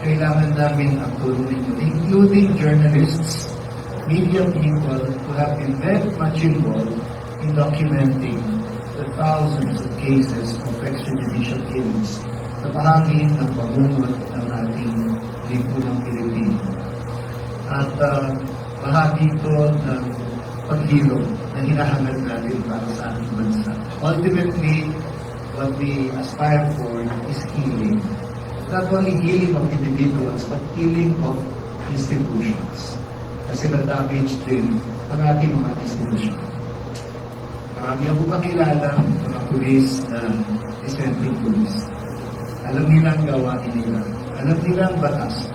Kailangan namin ang tulong ninyo, including journalists, media people who have been very much involved in documenting the thousands of cases of extrajudicial killings sa bahagi ng pamungot ng ating lipunang Pilipino. At bahagi ito ng paghilom na hinahangad natin para sa ating bansa. Ultimately, what we aspire for is healing. Not only healing of individuals, but healing of institutions. Kasi na-damage din ang ating mga institusyon. Marami ako makilala mga pulis na dissenting pulis. Alam nila ang gawain nila. Alam nila ang batas.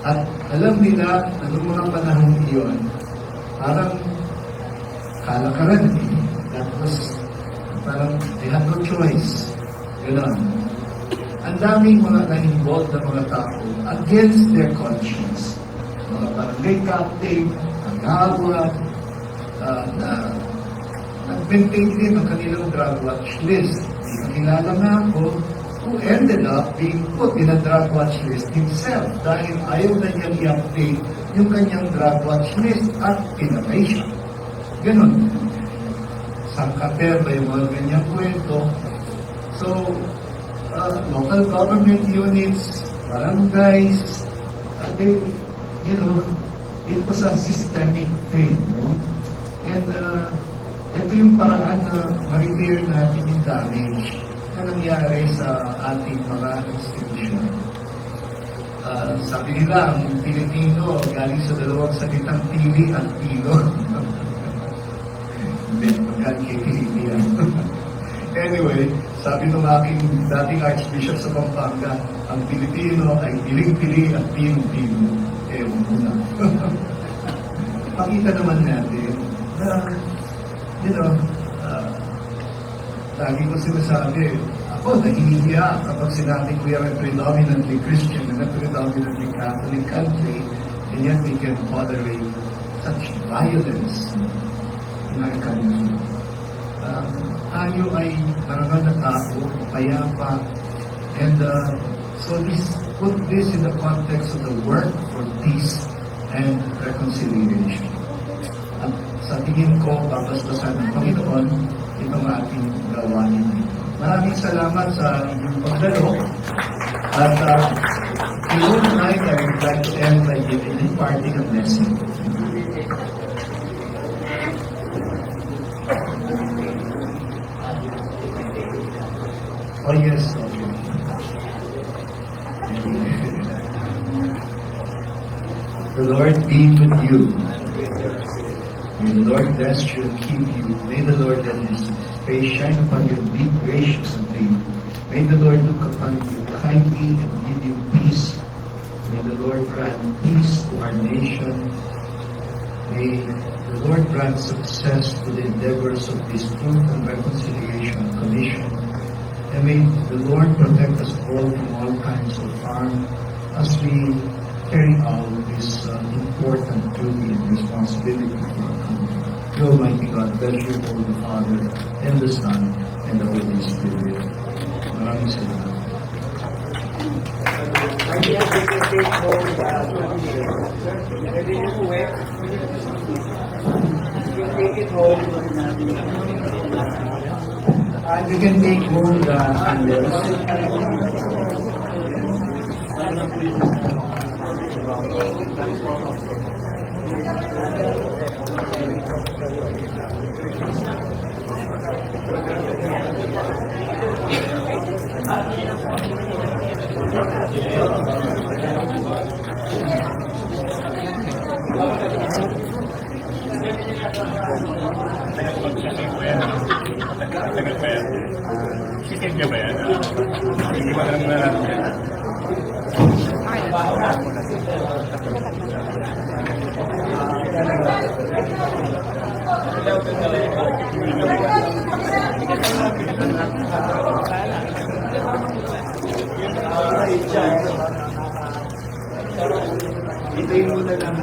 At alam nila na noong mga panahon iyon, parang kalakaran. Tapos, parang they had no choice. Ganon. Ang daming mga na-involved na mga tao against their conscience. Mga barangay captain, nag-awa, na nag-maintain din ang kanilang drug watch list. Nakilala nga ako who ended up being put in a drug watch list himself dahil ayaw na niyang i-update yung kanyang drug watch list at pinatay siya. Ganon. Sangkater ba yung mga ganyang kwento? So, local government units, barangays, they, it was a systemic thing, no? And ito yung paraan na ma-repair natin yung damage na nangyari sa ating mga institusyon. Sabi nila, ang Pilipino galing sa dalawang salitang pili at pilo. Hindi, magaling kay Pilipino. Anyway, sabi ng aking dating Archbishop sa Pampanga, ang Pilipino ay piling-pili at pilo-pilo. Ewan ko na. Pakita naman natin na, lagi ko sinasabi, ako nahihiya kapag sinabi we are a predominantly Christian and a predominantly Catholic country, and yet we can tolerate such violence in our country. Tayo ay marangal na tao, payapa, and so put this in the context of the work for peace and reconciliation. At sa tingin ko, babasbasan ng Panginoon itong ating gawain. Maraming salamat sa inyong pagdalo. At tonight, I would like to end by imparting a blessing. Oh yes, okay. The Lord be with you. May the Lord bless you and keep you. May the Lord let his face shine upon you and be gracious unto you. May the Lord look upon you kindly and give you peace. May the Lord grant peace to our nation. May the Lord grant success to the endeavors of this Truth and Reconciliation Commission. And may the Lord protect us all from all kinds of harm as we carry out this important duty and responsibility for our country. The Almighty God bless you, Holy Father, and the Son, and the Holy Spirit. Maraming salamat. And you can take home the candles. Chicken ka ba yan? Hindi ba alam na lang yan? Ito yung muna lang